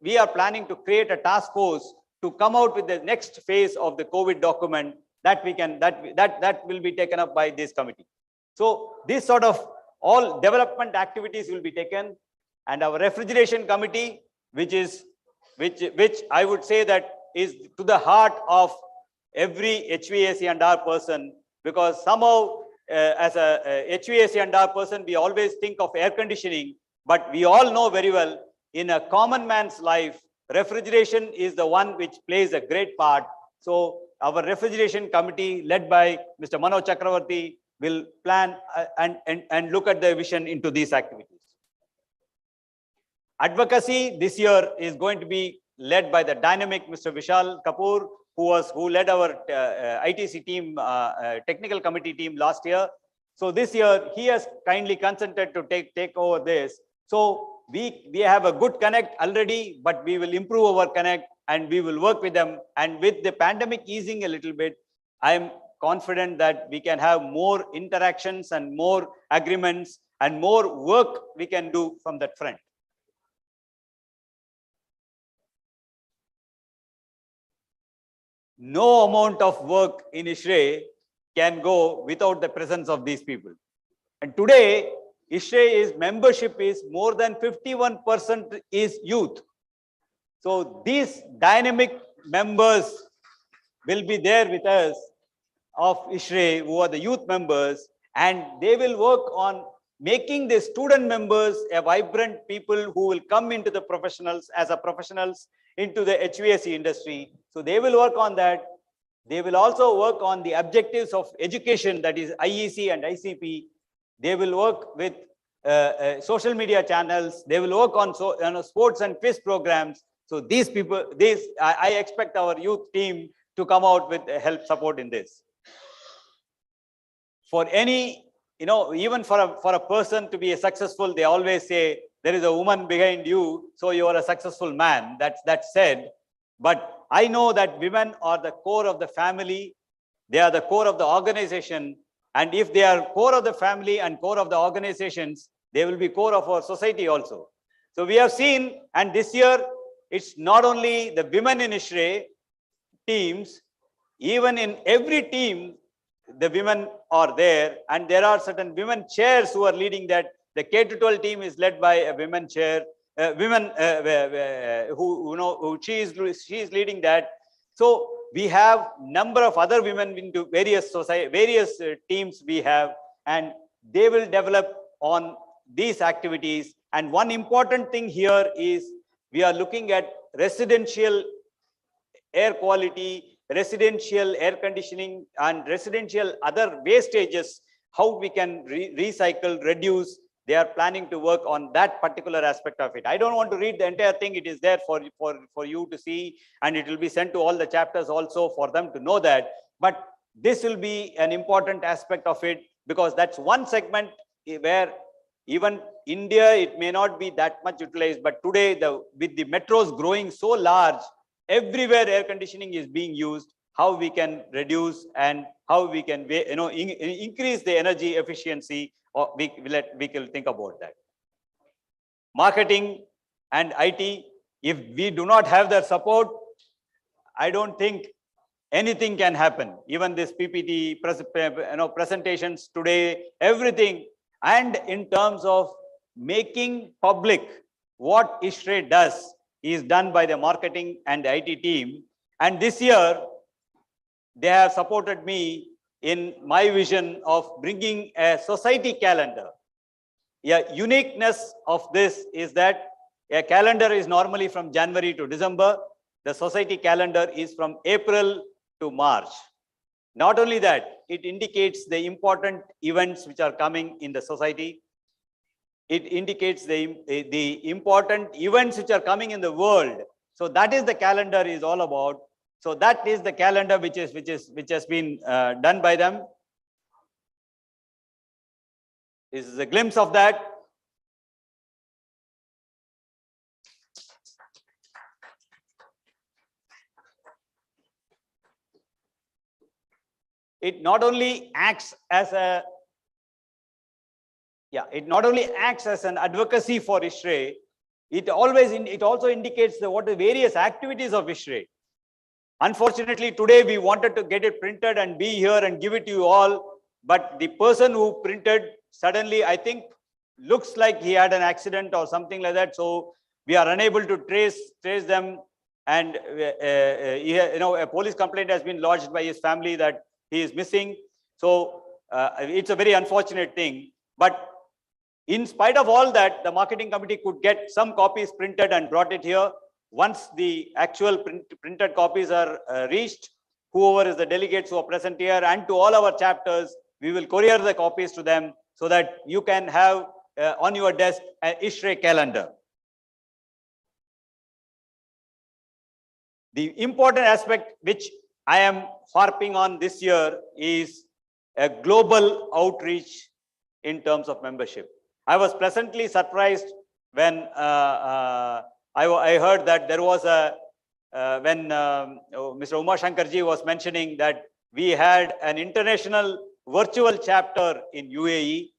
we are planning to create a task force to come out with the next phase of the COVID document that will be taken up by this committee. So this sort of all development activities will be taken, and our refrigeration committee, which I would say that is to the heart of every HVAC&R person, because somehow as a HVAC&R person, we always think of air conditioning, but we all know very well in a common man's life, refrigeration is the one which plays a great part. So our refrigeration committee led by Mr. Manoj Chakravarti will plan and look at the vision into these activities. Advocacy this year is going to be led by the dynamic Mr. Vishal Kapoor, who led our ITC team, technical committee team last year. So this year he has kindly consented to take over this. So we have a good connect already, but we will improve our connect and we will work with them. And with the pandemic easing a little bit, I am confident that we can have more interactions and more agreements and more work we can do from that front. No amount of work in ISHRAE can go without the presence of these people. And today, ISHRAE membership is more than 51% is youth. So these dynamic members will be there with us of ISHRAE, who are the youth members, and they will work on making the student members a vibrant people who will come into the professionals into the HVAC industry. So they will work on that. They will also work on the objectives of education, that is IEC and ICP. They will work with social media channels. They will work on sports and quiz programs. So these people, I expect our youth team to come out with help support in this. For any, even for a person to be successful, they always say there is a woman behind you, so you are a successful man. That's said. But I know that women are the core of the family. They are the core of the organization. And if they are core of the family and core of the organizations, they will be core of our society also. So we have seen, and this year, it's not only the women in ISHRAE teams, even in every team, the women are there, and there are certain women chairs who are leading that. The K-12 team is led by a women chair, who she is leading that. So we have number of other women into various teams we have, and they will develop on these activities. And one important thing here is we are looking at residential air quality, residential air conditioning, and residential other wastages, how we can recycle, reduce. They are planning to work on that particular aspect of it. I don't want to read the entire thing. It is there for you to see, and it will be sent to all the chapters also for them to know that. But this will be an important aspect of it, because that's one segment where even India, it may not be that much utilized, but today with the metros growing so large, everywhere air conditioning is being used, how we can reduce and how we can increase the energy efficiency, or we can think about that. Marketing and IT, if we do not have their support, I don't think anything can happen. Even this PPT presentations today, everything, and in terms of making public what ISHRAE does is done by the marketing and the IT team. And this year, they have supported me in my vision of bringing a society calendar. A uniqueness of this is that a calendar is normally from January to December. The society calendar is from April to March. Not only that, it indicates the important events which are coming in the society. It indicates the important events which are coming in the world. So that is the calendar is all about. So that is the calendar which has been done by them. This is a glimpse of that. It not only acts as an advocacy for ISHRAE, it also indicates what the various activities of ISHRAE. Unfortunately, today we wanted to get it printed and be here and give it to you all, but the person who printed suddenly, I think, looks like he had an accident or something like that. So we are unable to trace them, and a police complaint has been lodged by his family that he is missing. So it's a very unfortunate thing. But in spite of all that, the marketing committee could get some copies printed and brought it here. Once the actual printed copies are reached, whoever is the delegates who are present here and to all our chapters, we will courier the copies to them so that you can have on your desk an ISHRAE calendar. The important aspect which I am harping on this year is a global outreach in terms of membership. I was pleasantly surprised when I heard that there was when Mr. Uma Shankarji was mentioning that we had an international virtual chapter in UAE.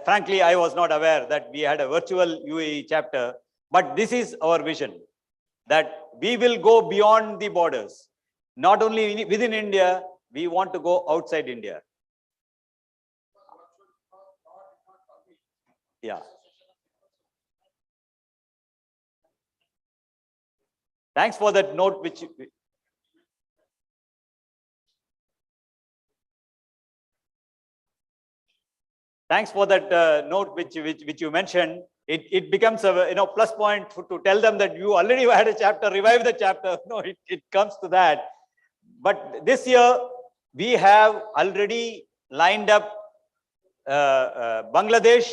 Frankly, I was not aware that we had a virtual UAE chapter, but this is our vision, that we will go beyond the borders. Not only within India, we want to go outside India. Yeah. Thanks for that note, which you mentioned. It becomes a plus point to tell them that you already had a chapter, revive the chapter. No, it comes to that. But this year we have already lined up Bangladesh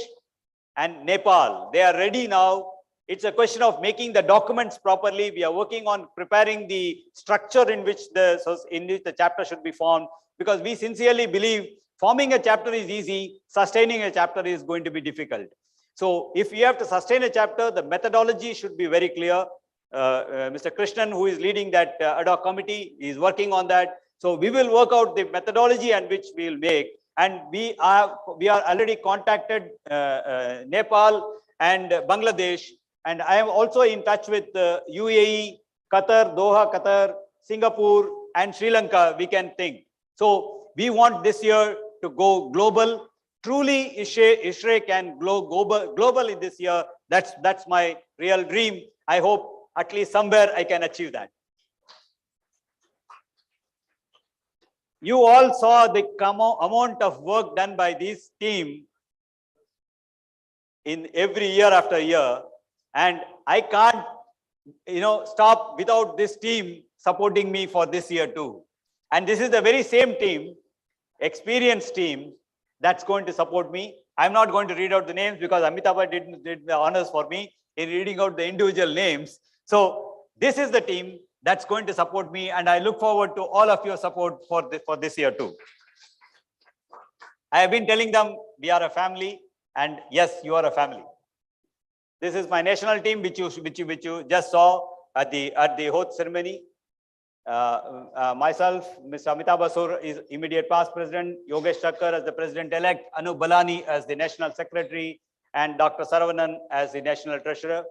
and Nepal. They are ready now. It's a question of making the documents properly. We are working on preparing the structure in which the chapter should be formed, because we sincerely believe forming a chapter is easy, sustaining a chapter is going to be difficult. So if we have to sustain a chapter, the methodology should be very clear. Mr. Krishnan, who is leading that ad hoc committee, is working on that. So we will work out the methodology and which we will make. And we are already contacted Nepal and Bangladesh. And I am also in touch with UAE, Qatar, Doha, Qatar, Singapore, and Sri Lanka, we can think. So we want this year to go global. Truly, ISHRAE can go global in this year. That's my real dream. I hope at least somewhere I can achieve that. You all saw the amount of work done by this team in every year after year. And I can't, stop without this team supporting me for this year too. And this is the very same team, experienced team, that's going to support me. I'm not going to read out the names because Amitabh did the honors for me in reading out the individual names. So this is the team that's going to support me, and I look forward to all of your support for this year too. I have been telling them we are a family, and yes, you are a family. This is my national team, which you just saw at the oath ceremony. Myself, Mr. Amitabh Basur is immediate past president, Yogesh Thakkar as the president-elect, Anu Balani as the national secretary, and Dr. Saravanan as the national treasurer.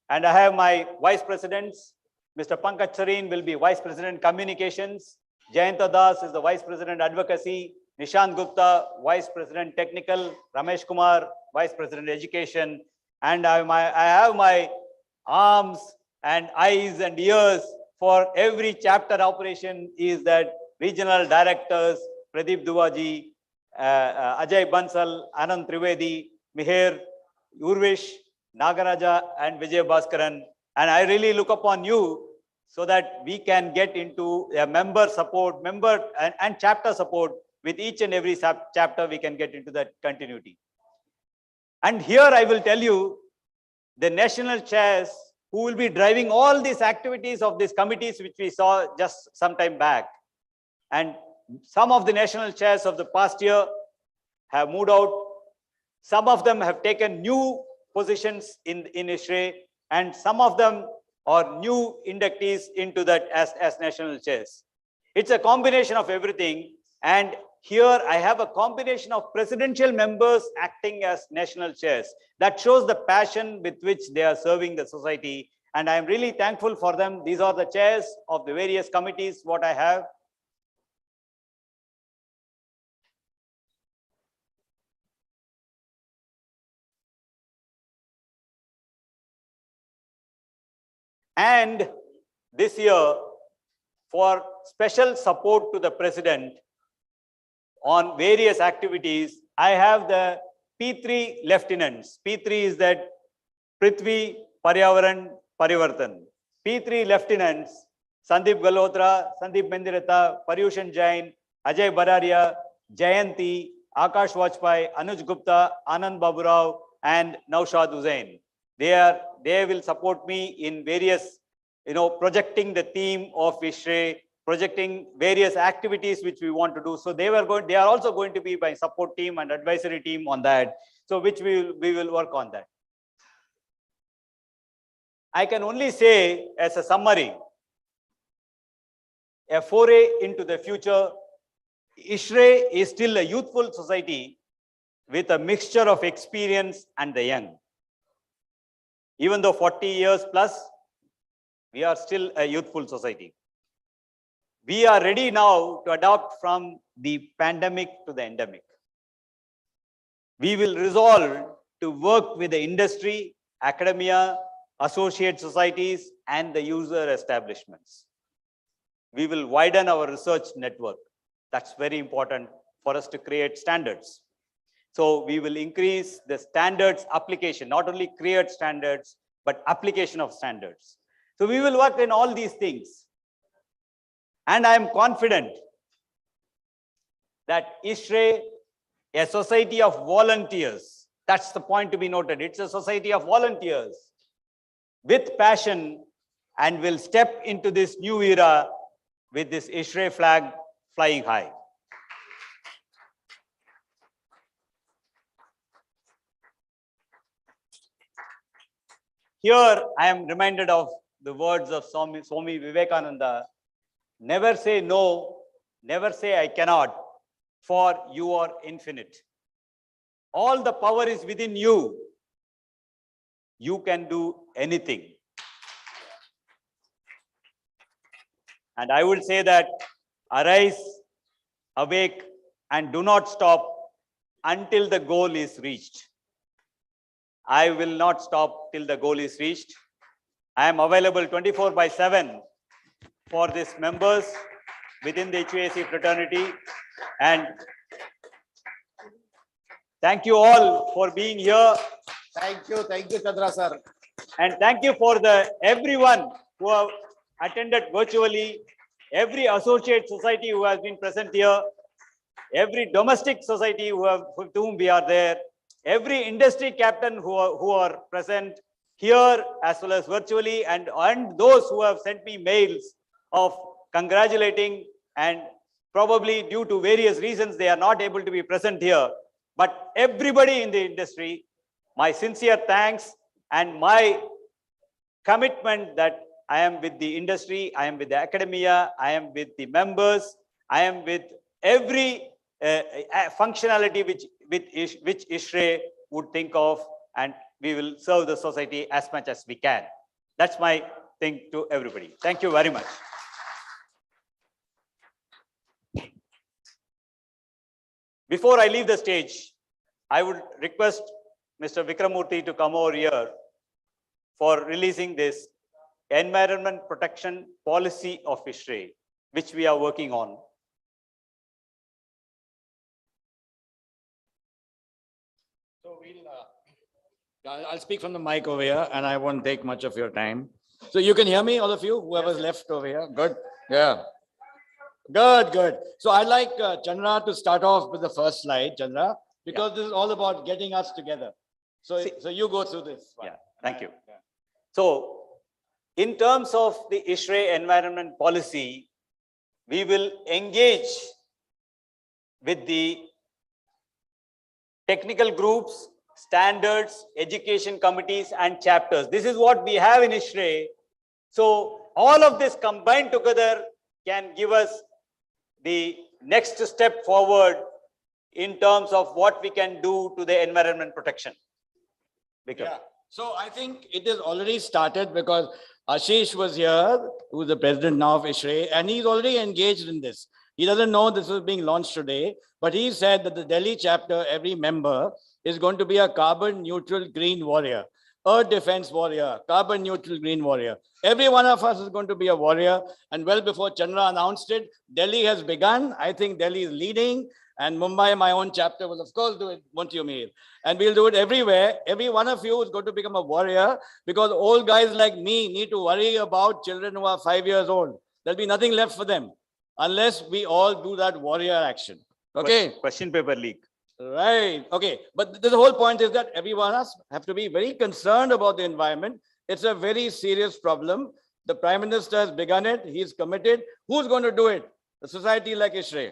And I have my vice presidents. Mr. Pankaj Sareen will be vice president communications. Jayanta Das is the vice president advocacy. Nishant Gupta, Vice President Technical, Ramesh Kumar, Vice President Education, and I have my arms and eyes and ears for every chapter operation is that regional directors, Pradeep Duwaji, Ajay Bansal, Anand Trivedi, Mihir, Urvish, Nagaraja, and Vijay Bhaskaran. And I really look upon you so that we can get into a member support, and chapter support. With each and every chapter, we can get into that continuity. And here I will tell you the national chairs who will be driving all these activities of these committees, which we saw just some time back. And some of the national chairs of the past year have moved out. Some of them have taken new positions in ISHRAE, and some of them are new inductees into that as national chairs. It's a combination of everything. And here I have a combination of presidential members acting as national chairs. That shows the passion with which they are serving the society. And I'm really thankful for them. These are the chairs of the various committees, what I have. And this year, for special support to the president on various activities, I have the P3 lieutenants. P3 is that Prithvi, Paryavaran, Parivartan. P3 lieutenants, Sandeep Galhotra, Sandeep Mendirata, Paryushan Jain, Ajay Bararia, Jayanti, Akash Vajpayee, Anuj Gupta, Anand Baburao, and Naushad Hussain. They will support me in various, projecting the theme of ISHRAE, projecting various activities which we want to do. So they are also going to be my support team and advisory team on that. So which we will work on that. I can only say as a summary, a foray into the future, ISHRAE is still a youthful society with a mixture of experience and the young. Even though 40 years plus, we are still a youthful society. We are ready now to adapt from the pandemic to the endemic. We will resolve to work with the industry, academia, associate societies, and the user establishments. We will widen our research network. That's very important for us to create standards. So we will increase the standards application, not only create standards, but application of standards. So we will work in all these things. And I am confident that ISHRAE, a society of volunteers, that's the point to be noted. It's a society of volunteers with passion, and will step into this new era with this ISHRAE flag flying high. Here I am reminded of the words of Swami Vivekananda. Never say no, never say I cannot, for you are infinite. All the power is within you. You can do anything. And I would say that arise, awake, and do not stop until the goal is reached. I will not stop till the goal is reached. I am available 24/7 for these members within the HVAC fraternity. And thank you all for being here. Thank you, Chandra sir. And thank you for everyone who have attended virtually, every associate society who has been present here, every domestic society with whom we are there, every industry captain who are present here as well as virtually, and those who have sent me mails of congratulating, and probably due to various reasons they are not able to be present here. But everybody in the industry, my sincere thanks and my commitment that I am with the industry, I am with the academia, I am with the members, I am with every functionality which ISHRAE would think of, and we will serve the society as much as we can. That's my thing to everybody. Thank you very much. Before I leave the stage, I would request Mr. Vikramurthy to come over here for releasing this Environment Protection Policy of ISHRAE, which we are working on. So I'll speak from the mic over here and I won't take much of your time. So you can hear me, all of you, whoever's left over here. Good. Yeah. Good, good. So I'd like Chandra to start off with the first slide, Chandra, because this is all about getting us together. So, so you go through this. Yeah, thank you. So in terms of the ISHRAE environment policy, we will engage with the technical groups, standards, education committees, and chapters. This is what we have in ISHRAE. So all of this combined together can give us the next step forward in terms of what we can do to the environment protection. Vikram. Yeah. So I think it is already started because Ashish was here, who is the president now of ISHRAE, and he's already engaged in this. He doesn't know this was being launched today, but he said that the Delhi chapter, every member is going to be a carbon neutral green warrior, earth defense warrior, carbon neutral green warrior. Every one of us is going to be a warrior. And well before Chandra announced it, Delhi has begun. I think Delhi is leading. And Mumbai, my own chapter, will of course do it, won't you, Mir? And we'll do it everywhere. Every one of you is going to become a warrior because old guys like me need to worry about children who are 5 years old. There'll be nothing left for them unless we all do that warrior action. Okay? Question paper leak. Right. Okay. But the whole point is that every one of us have to be very concerned about the environment. It's a very serious problem. The Prime Minister has begun it. He's committed. Who's going to do it? A society like ISHRAE.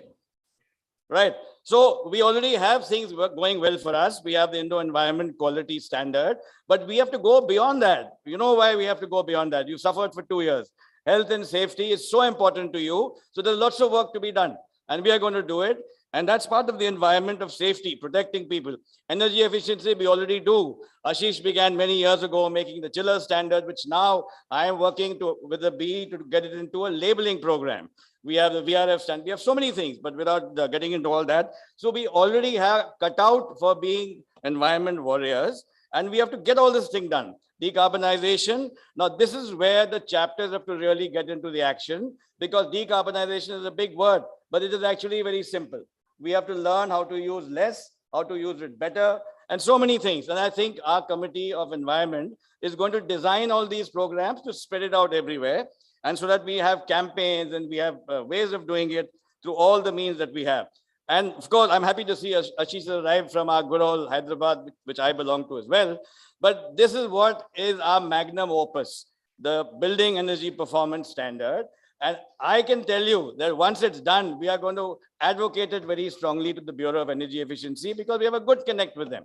Right. So we already have things going well for us. We have the Indo-Environment Quality Standard, but we have to go beyond that. You know why we have to go beyond that? You suffered for 2 years. Health and safety is so important to you. So there's lots of work to be done and we are going to do it. And that's part of the environment of safety, protecting people. Energy efficiency, we already do. Ashish began many years ago making the chiller standard, which now I am working with the BE to get it into a labeling program. We have the VRF stand. We have so many things, but without getting into all that. So we already have cut out for being environment warriors, and we have to get all this thing done. Decarbonization. Now, this is where the chapters have to really get into the action, because decarbonization is a big word, but it is actually very simple. We have to learn how to use less, how to use it better, and so many things. And I think our Committee of Environment is going to design all these programs to spread it out everywhere. And so that we have campaigns and we have ways of doing it through all the means that we have. And of course, I'm happy to see Ashish arrived from our good old Hyderabad, which I belong to as well. But this is what is our magnum opus, the Building Energy Performance Standard. And I can tell you that once it's done, we are going to advocate it very strongly to the Bureau of Energy Efficiency because we have a good connect with them.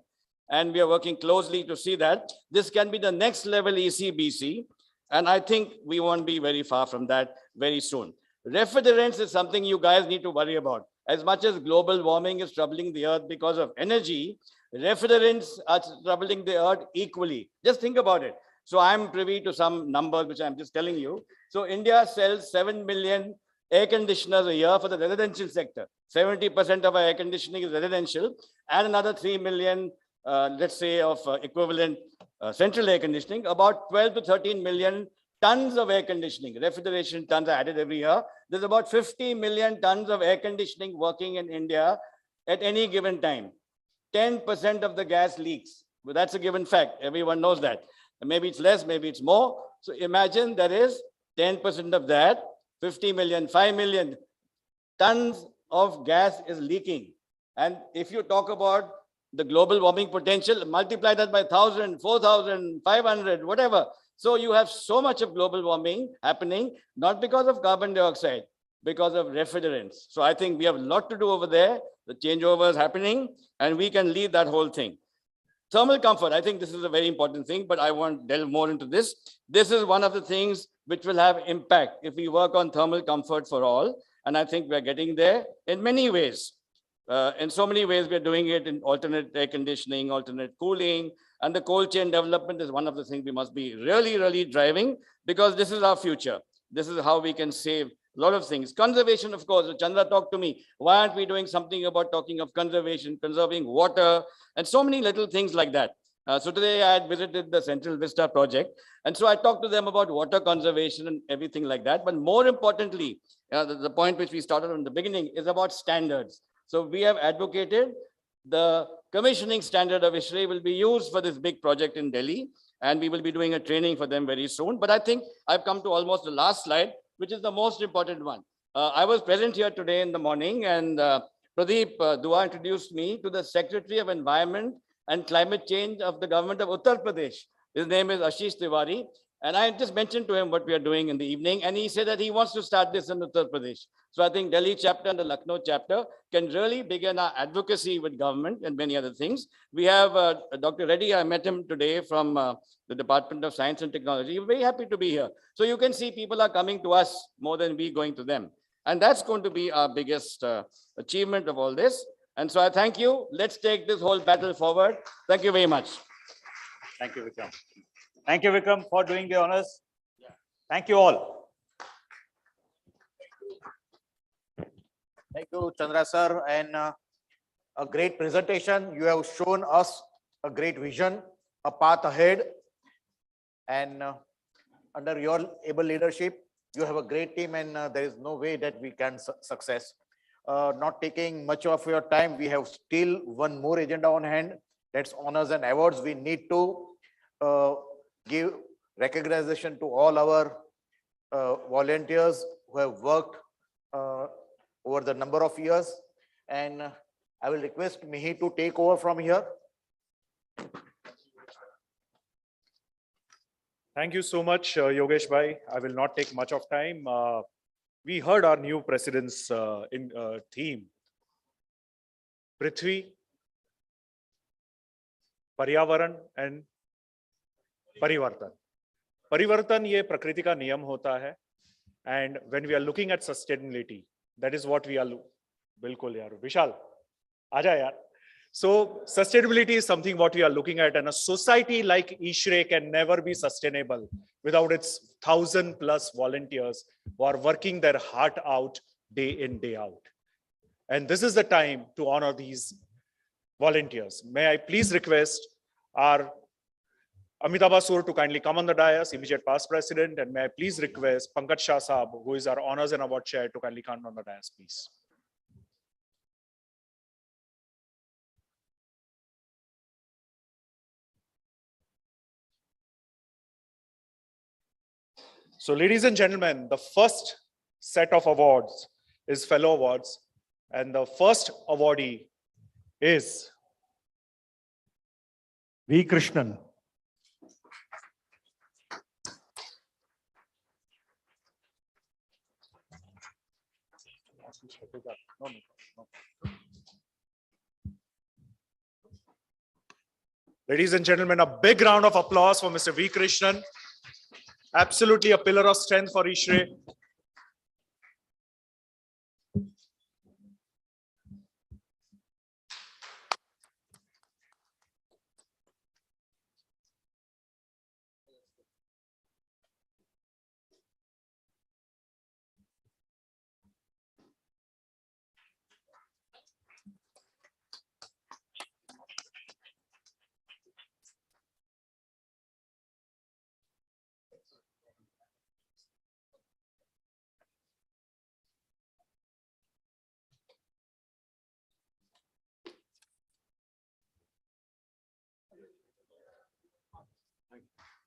And we are working closely to see that this can be the next level ECBC. And I think we won't be very far from that very soon. Refrigerants is something you guys need to worry about. As much as global warming is troubling the earth because of energy, refrigerants are troubling the earth equally. Just think about it. So I'm privy to some numbers, which I'm just telling you. So India sells 7 million air conditioners a year for the residential sector. 70% of our air conditioning is residential, and another 3 million, let's say, of equivalent central air conditioning. About 12 to 13 million tons of air conditioning, refrigeration tons are added every year. There's about 50 million tons of air conditioning working in India at any given time. 10% of the gas leaks. But that's a given fact. Everyone knows that. And maybe it's less, maybe it's more. So imagine there is 10% of that, 50 million, 5 million tons of gas is leaking. And if you talk about the global warming potential, multiply that by 1,000, 4,000, 500, whatever. So you have so much of global warming happening, not because of carbon dioxide, because of refrigerants. So I think we have a lot to do over there. The changeover is happening and we can lead that whole thing. Thermal comfort, I think this is a very important thing, but I won't delve more into this. This is one of the things which will have impact if we work on thermal comfort for all. And I think we're getting there in many ways. In so many ways, we're doing it in alternate air conditioning, alternate cooling, and the cold chain development is one of the things we must be really, really driving because this is our future. This is how we can save a lot of things. Conservation, of course, Chandra talked to me. Why aren't we doing something about talking of conservation, conserving water, and so many little things like that. So today I had visited the Central Vista project. And so I talked to them about water conservation and everything like that. But more importantly, the point which we started from the beginning is about standards. So we have advocated the commissioning standard of ISHRAE will be used for this big project in Delhi. And we will be doing a training for them very soon. But I think I've come to almost the last slide, which is the most important one. I was present here today in the morning, and Pradeep Dua introduced me to the Secretary of Environment and Climate Change of the government of Uttar Pradesh. His name is Ashish Tiwari. And I just mentioned to him what we are doing in the evening, and he said that he wants to start this in Uttar Pradesh. So I think Delhi chapter and the Lucknow chapter can really begin our advocacy with government and many other things. We have Dr. Reddy, I met him today from the Department of Science and Technology. We're very happy to be here. So you can see people are coming to us more than we going to them. And that's going to be our biggest achievement of all this. And so I thank you. Let's take this whole battle forward. Thank you very much. Thank you, Vikram. Thank you, Vikram, for doing the honors. Thank you all. Thank you, Chandra sir, and a great presentation. You have shown us a great vision, a path ahead, and under your able leadership, you have a great team, and there is no way that we can success. Not taking much of your time, we have still one more agenda on hand. That's honors and awards. We need to give recognition to all our volunteers who have worked over the number of years. And I will request Mihi to take over from here. Thank you so much, Yogesh Bhai. I will not take much of time. We heard our new president's theme. Prithvi, Paryavaran and Parivartan. Parivartan ye prakriti ka niyam hota hai. And when we are looking at sustainability, that is what we are. Bilkul yaar. Vishal, aaja yaar. So sustainability is something what we are looking at, and a society like ISHRAE can never be sustainable without its 1,000+ volunteers who are working their heart out day in, day out. And this is the time to honor these volunteers. May I please request our Amitabh Basur to kindly come on the dais, immediate past president, and may I please request Pankaj Shah Saab, who is our honors and award chair, to kindly come on the dais, please. So ladies and gentlemen, the first set of awards is fellow awards, and the first awardee is V. Krishnan. Ladies and gentlemen, a big round of applause for Mr. V. Krishnan. Absolutely a pillar of strength for ISHRAE.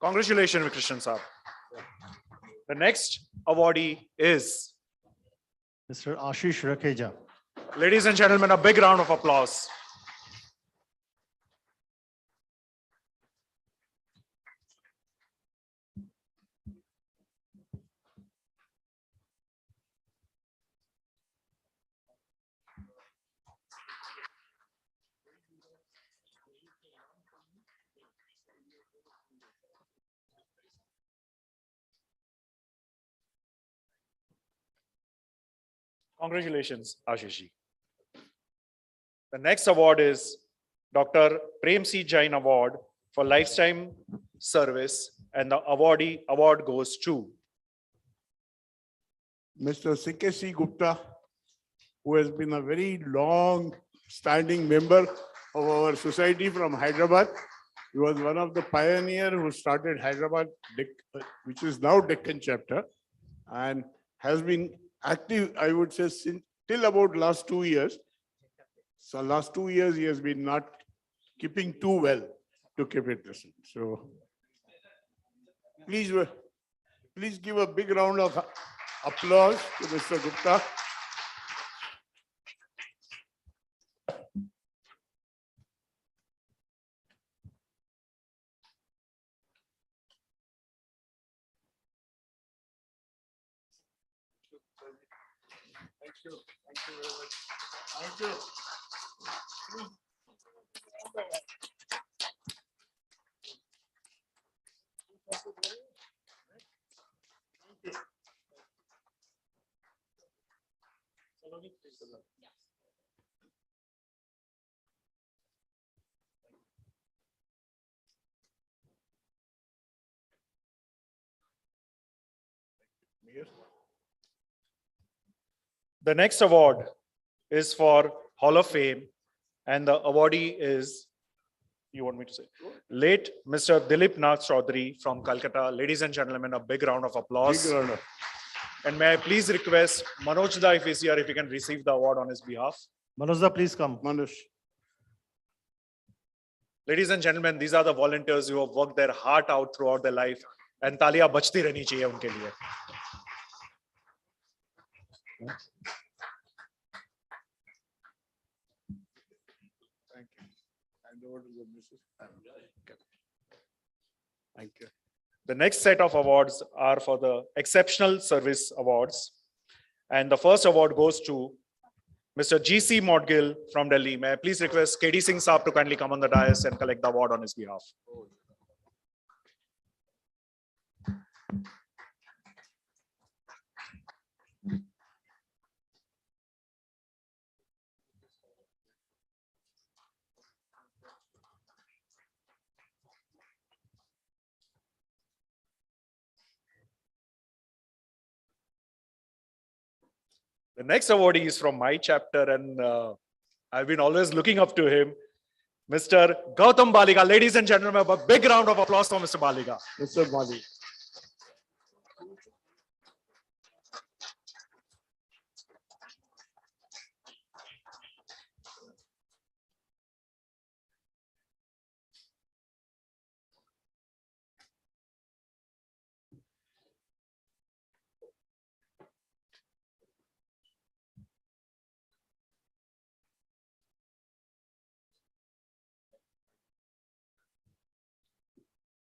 Congratulations, Krishnan Saab. The next awardee is Mr. Ashish Rakheja. Ladies and gentlemen, a big round of applause. Congratulations, Ashish. The next award is Dr. Prem C. Jain Award for Lifetime Service, and the award goes to Mr. C.K.C. Gupta, who has been a very long-standing member of our society from Hyderabad. He was one of the pioneers who started Hyderabad, which is now Deccan chapter, and has been active, I would say, since till about last 2 years. So last 2 years, he has been not keeping too well to keep it this. So please give a big round of applause to Mr. Gupta. Thank you. Thank you very much. Thank you. The next award is for Hall of Fame, and the awardee is, you want me to say, late Mr. Dilip Nath Chaudhary from Calcutta. Ladies and gentlemen, a big round of applause. Big round of. And may I please request Manoj Da, if he's here, if he can receive the award on his behalf. Manoj, please come. Manoj. Ladies and gentlemen, these are the volunteers who have worked their heart out throughout their life, and तालियां बजती रहनी चाहिए उनके लिए. Thank you. Hand over to the Mrs. Thank you. The next set of awards are for the Exceptional Service Awards. And the first award goes to Mr. G.C. Modgill from Delhi. May I please request K.D. Singh Saab to kindly come on the dais and collect the award on his behalf. The next awardee is from my chapter, and I've been always looking up to him, Mr. Gautam Baliga. Ladies and gentlemen, a big round of applause for Mr. Baliga. Mr. Bali.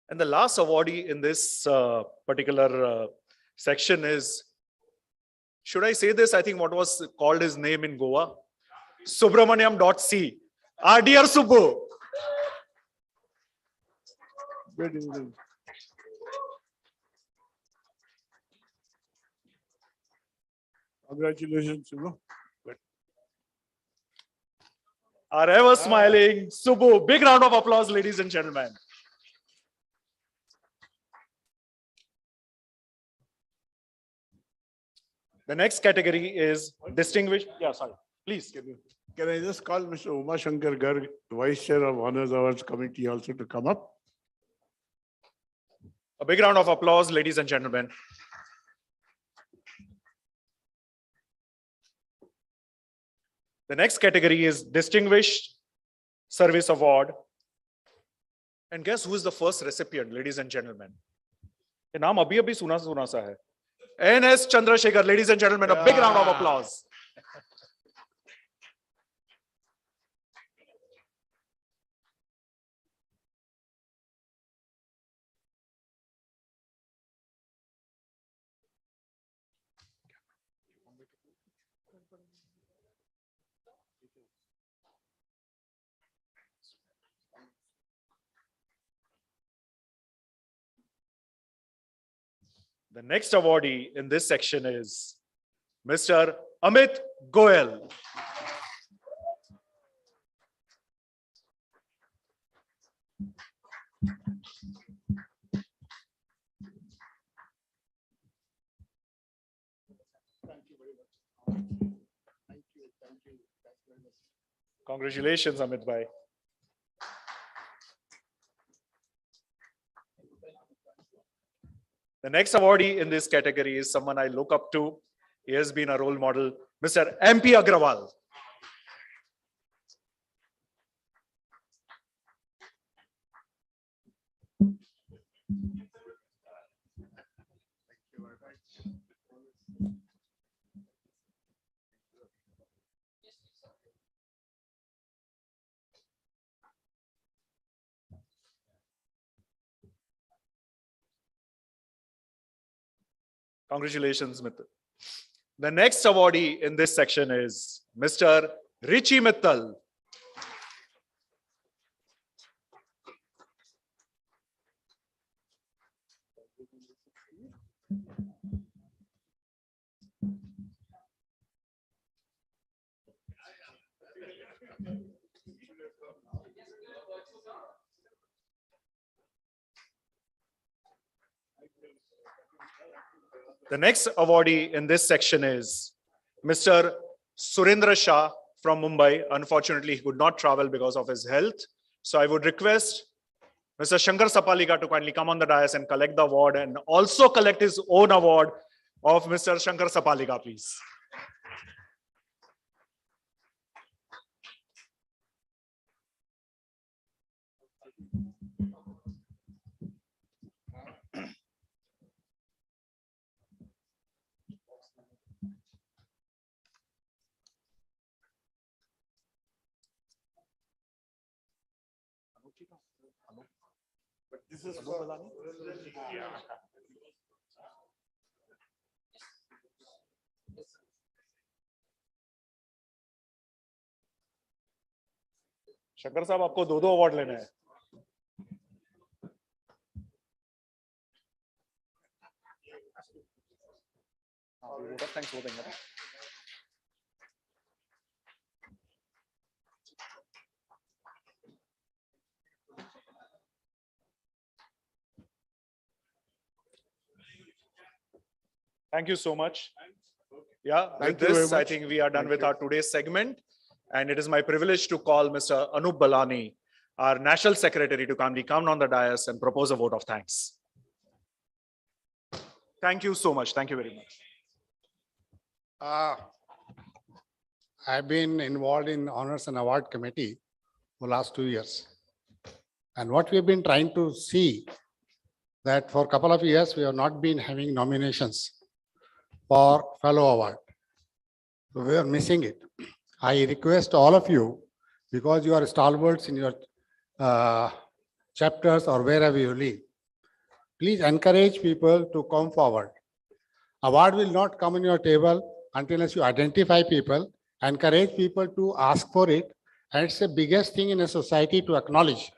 And the last awardee in this particular section is, should I say this? I think what was called his name in Goa? Subramaniam.C. Our dear Subbu. Good evening. Congratulations, Subbu. Our ever smiling Subbu. Big round of applause, ladies and gentlemen. The next category is distinguished. Yeah, sorry. Please. Can I just call Mr. Uma Shankar Garg, Vice Chair of Honors Awards Committee, also to come up? A big round of applause, ladies and gentlemen. The next category is Distinguished Service Award. And guess who is the first recipient, ladies and gentlemen? The name abhi suna sa hai. N.S. Chandrasekhar, ladies and gentlemen, a big round of applause. The next awardee in this section is Mr. Amit Goel. Congratulations, Amit bhai. The next awardee in this category is someone I look up to. He has been a role model, Mr. MP Agrawal. Congratulations, Mittal. The next awardee in this section is Mr. Richie Mittal. The next awardee in this section is Mr. Surendra Shah from Mumbai. Unfortunately, he could not travel because of his health. So I would request Mr. Shankar Sapalika to kindly come on the dais and collect the award and also collect his own award of Mr. Shankar Sapalika, please. But this is for Shankar साहब आपको दो award लेने हैं. Thanks for the Thank you so much. Yeah, with Thank you very this, I much. think we are done Thank with you. our today's segment. And it is my privilege to call Mr. Anup Balani, our National Secretary, to kindly come on the dais and propose a vote of thanks. Thank you so much. Thank you very much. I've been involved in Honors and Award Committee for last 2 years. And what we've been trying to see that for a couple of years, we have not been having nominations for fellow award. So we are missing it. I request all of you, because you are stalwarts in your chapters or wherever you live, please encourage people to come forward. Award will not come on your table until you identify people, encourage people to ask for it. And it's the biggest thing in a society to acknowledge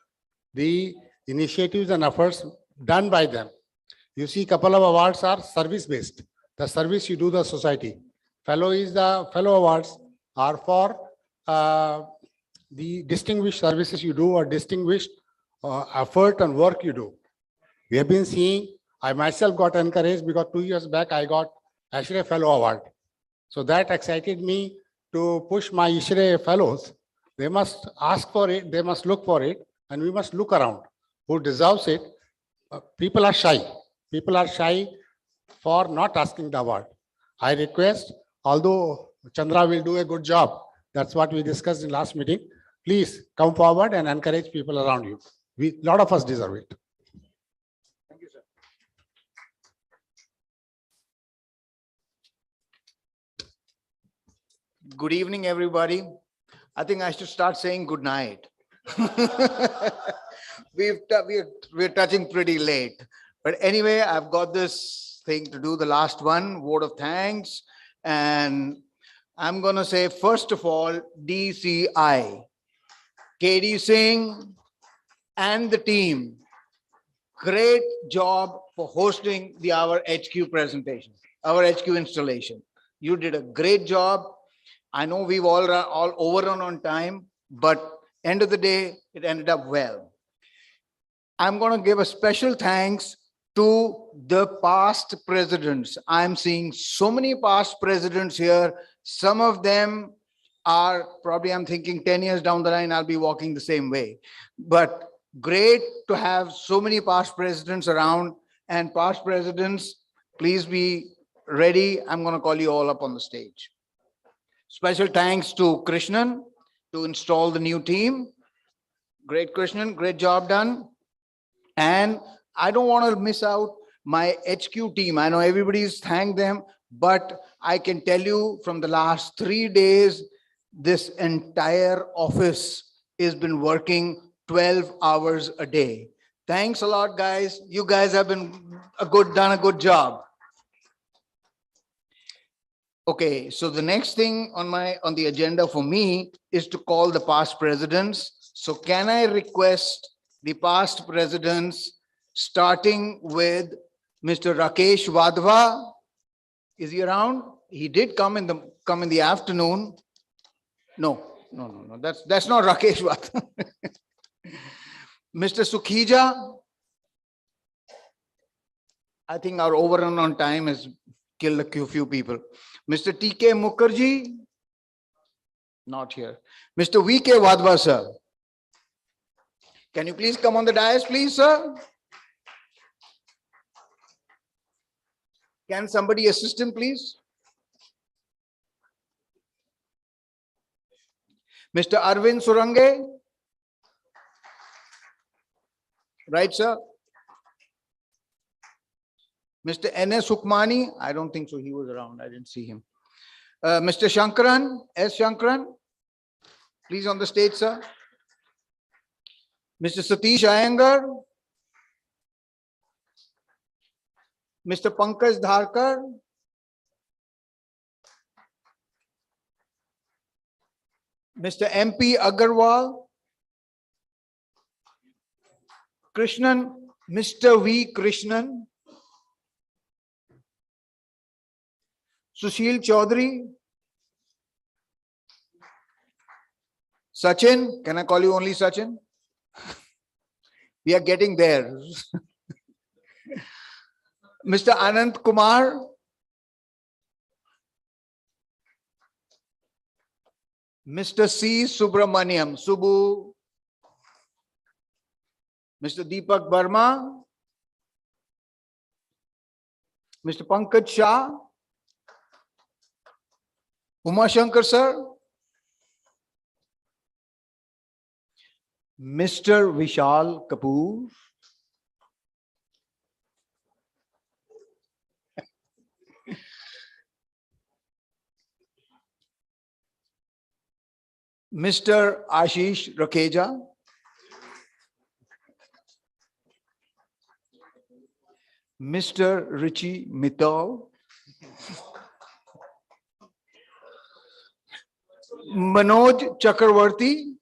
the initiatives and efforts done by them. You see, couple of awards are service-based. The service you do the society. Fellow awards are for the distinguished services you do or distinguished effort and work you do. We have been seeing, I myself got encouraged because 2 years back I got ISHRAE Fellow Award. So that excited me to push my ISHRAE fellows. They must ask for it, they must look for it, and we must look around. Who deserves it? People are shy. People are shy for not asking the award. I request, although Chandra will do a good job, that's what we discussed in last meeting, please come forward and encourage people around you. A lot of us deserve it. Thank you, sir. Good evening, everybody. I think I should start saying good night. We're touching pretty late. But anyway, I've got this thing to do, the last one, vote of thanks. And I'm going to say, first of all, DCI, KD Singh and the team, great job for hosting our HQ presentation, our HQ installation. You did a great job. I know we've all overrun on time, but end of the day, it ended up well. I'm going to give a special thanks to the past presidents. I'm seeing so many past presidents here. Some of them are probably, I'm thinking 10 years down the line, I'll be walking the same way. But great to have so many past presidents around, and past presidents, please be ready. I'm going to call you all up on the stage. Special thanks to Krishnan to install the new team. Great, Krishnan, great job done. And I don't want to miss out my HQ team. I know everybody's thanked them, but I can tell you from the last 3 days, this entire office has been working 12 hours a day. Thanks a lot, guys. You guys have been done a good job. Okay, so the next thing on the agenda for me is to call the past presidents. So can I request the past presidents, starting with Mr. Rakesh Wadhwa? Is he around? He did come in the afternoon. No. That's not Rakesh Wadhwa. Mr. Sukhija. I think our overrun on time has killed a few people. Mr. T.K. Mukherjee, not here. Mr. V.K. Wadhwa, sir. Can you please come on the dais, please, sir? Can somebody assist him, please? Mr. Arvind Surange. Right, sir? Mr. N.S. Hukmani, I don't think so, he was around, I didn't see him. Mr. Shankaran, S. Shankaran, please on the stage, sir. Mr. Satish Iyengar. Mr. Pankaj Dharkar. Mr. MP Agarwal. Krishnan, Mr. V. Krishnan. Sushil Chaudhary. Sachin, can I call you only Sachin? We are getting there. Mr. Anant Kumar. Mr. C. Subramaniam, Subbu. Mr. Deepak Verma. Mr. Pankaj Shah. Uma Shankar, sir. Mr. Vishal Kapoor. Mr. Ashish Rakeja. Mr. Richie Mittal. Manoj Chakravarti.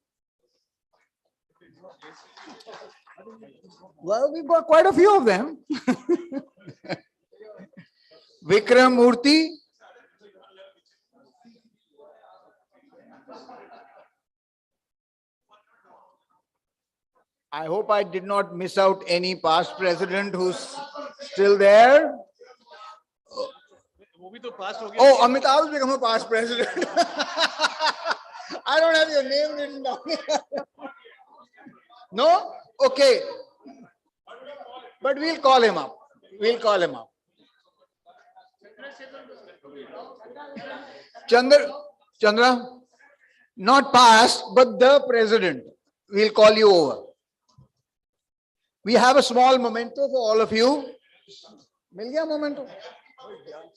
Well, we've got quite a few of them. Vikram Murthy. I hope I did not miss out any past president who's still there. Oh, Amitabh has become a past president. I don't have your name written down here. No? Okay. But we'll call him up. We'll call him up. Chandra, not past, but the president. We'll call you over. We have a small memento for all of you. Mil gaya memento?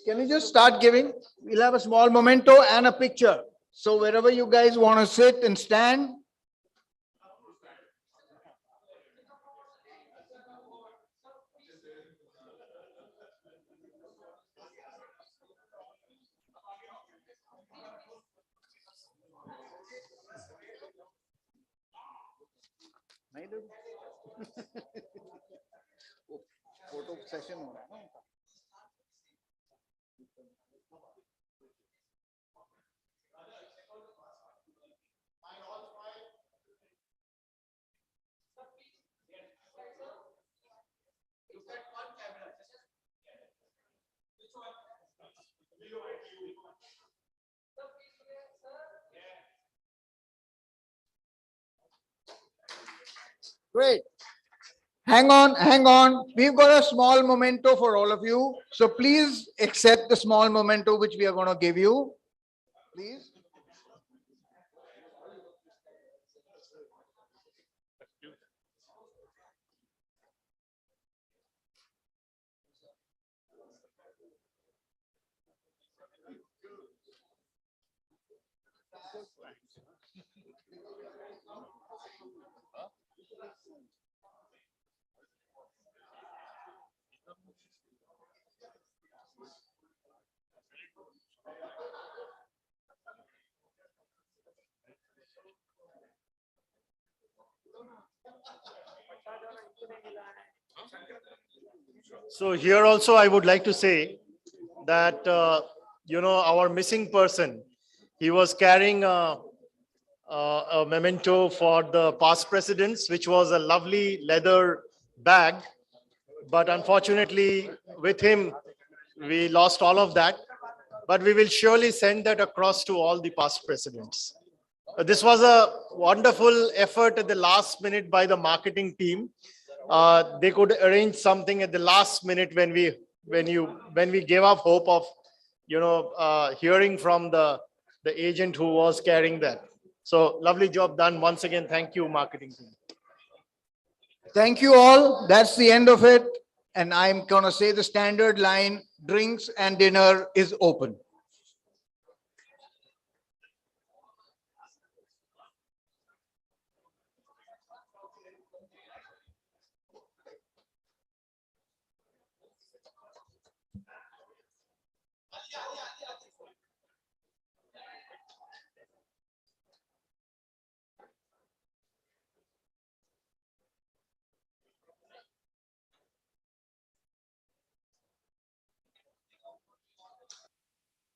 Can you just start giving? We'll have a small memento and a picture. So wherever you guys want to sit and stand. Photo session हो रहा है ना उनका। Great. Hang on, hang on. We've got a small memento for all of you. So please accept the small memento which we are going to give you. Please. So here also, I would like to say that, our missing person, he was carrying a memento for the past presidents, which was a lovely leather bag. But unfortunately, with him, we lost all of that. But we will surely send that across to all the past presidents. This was a wonderful effort at the last minute by the marketing team. They could arrange something at the last minute when we gave up hope of hearing from the agent who was carrying that. So lovely job done. Once again, thank you, marketing team. Thank you all. That's the end of it. And I'm going to say the standard line, drinks and dinner is open.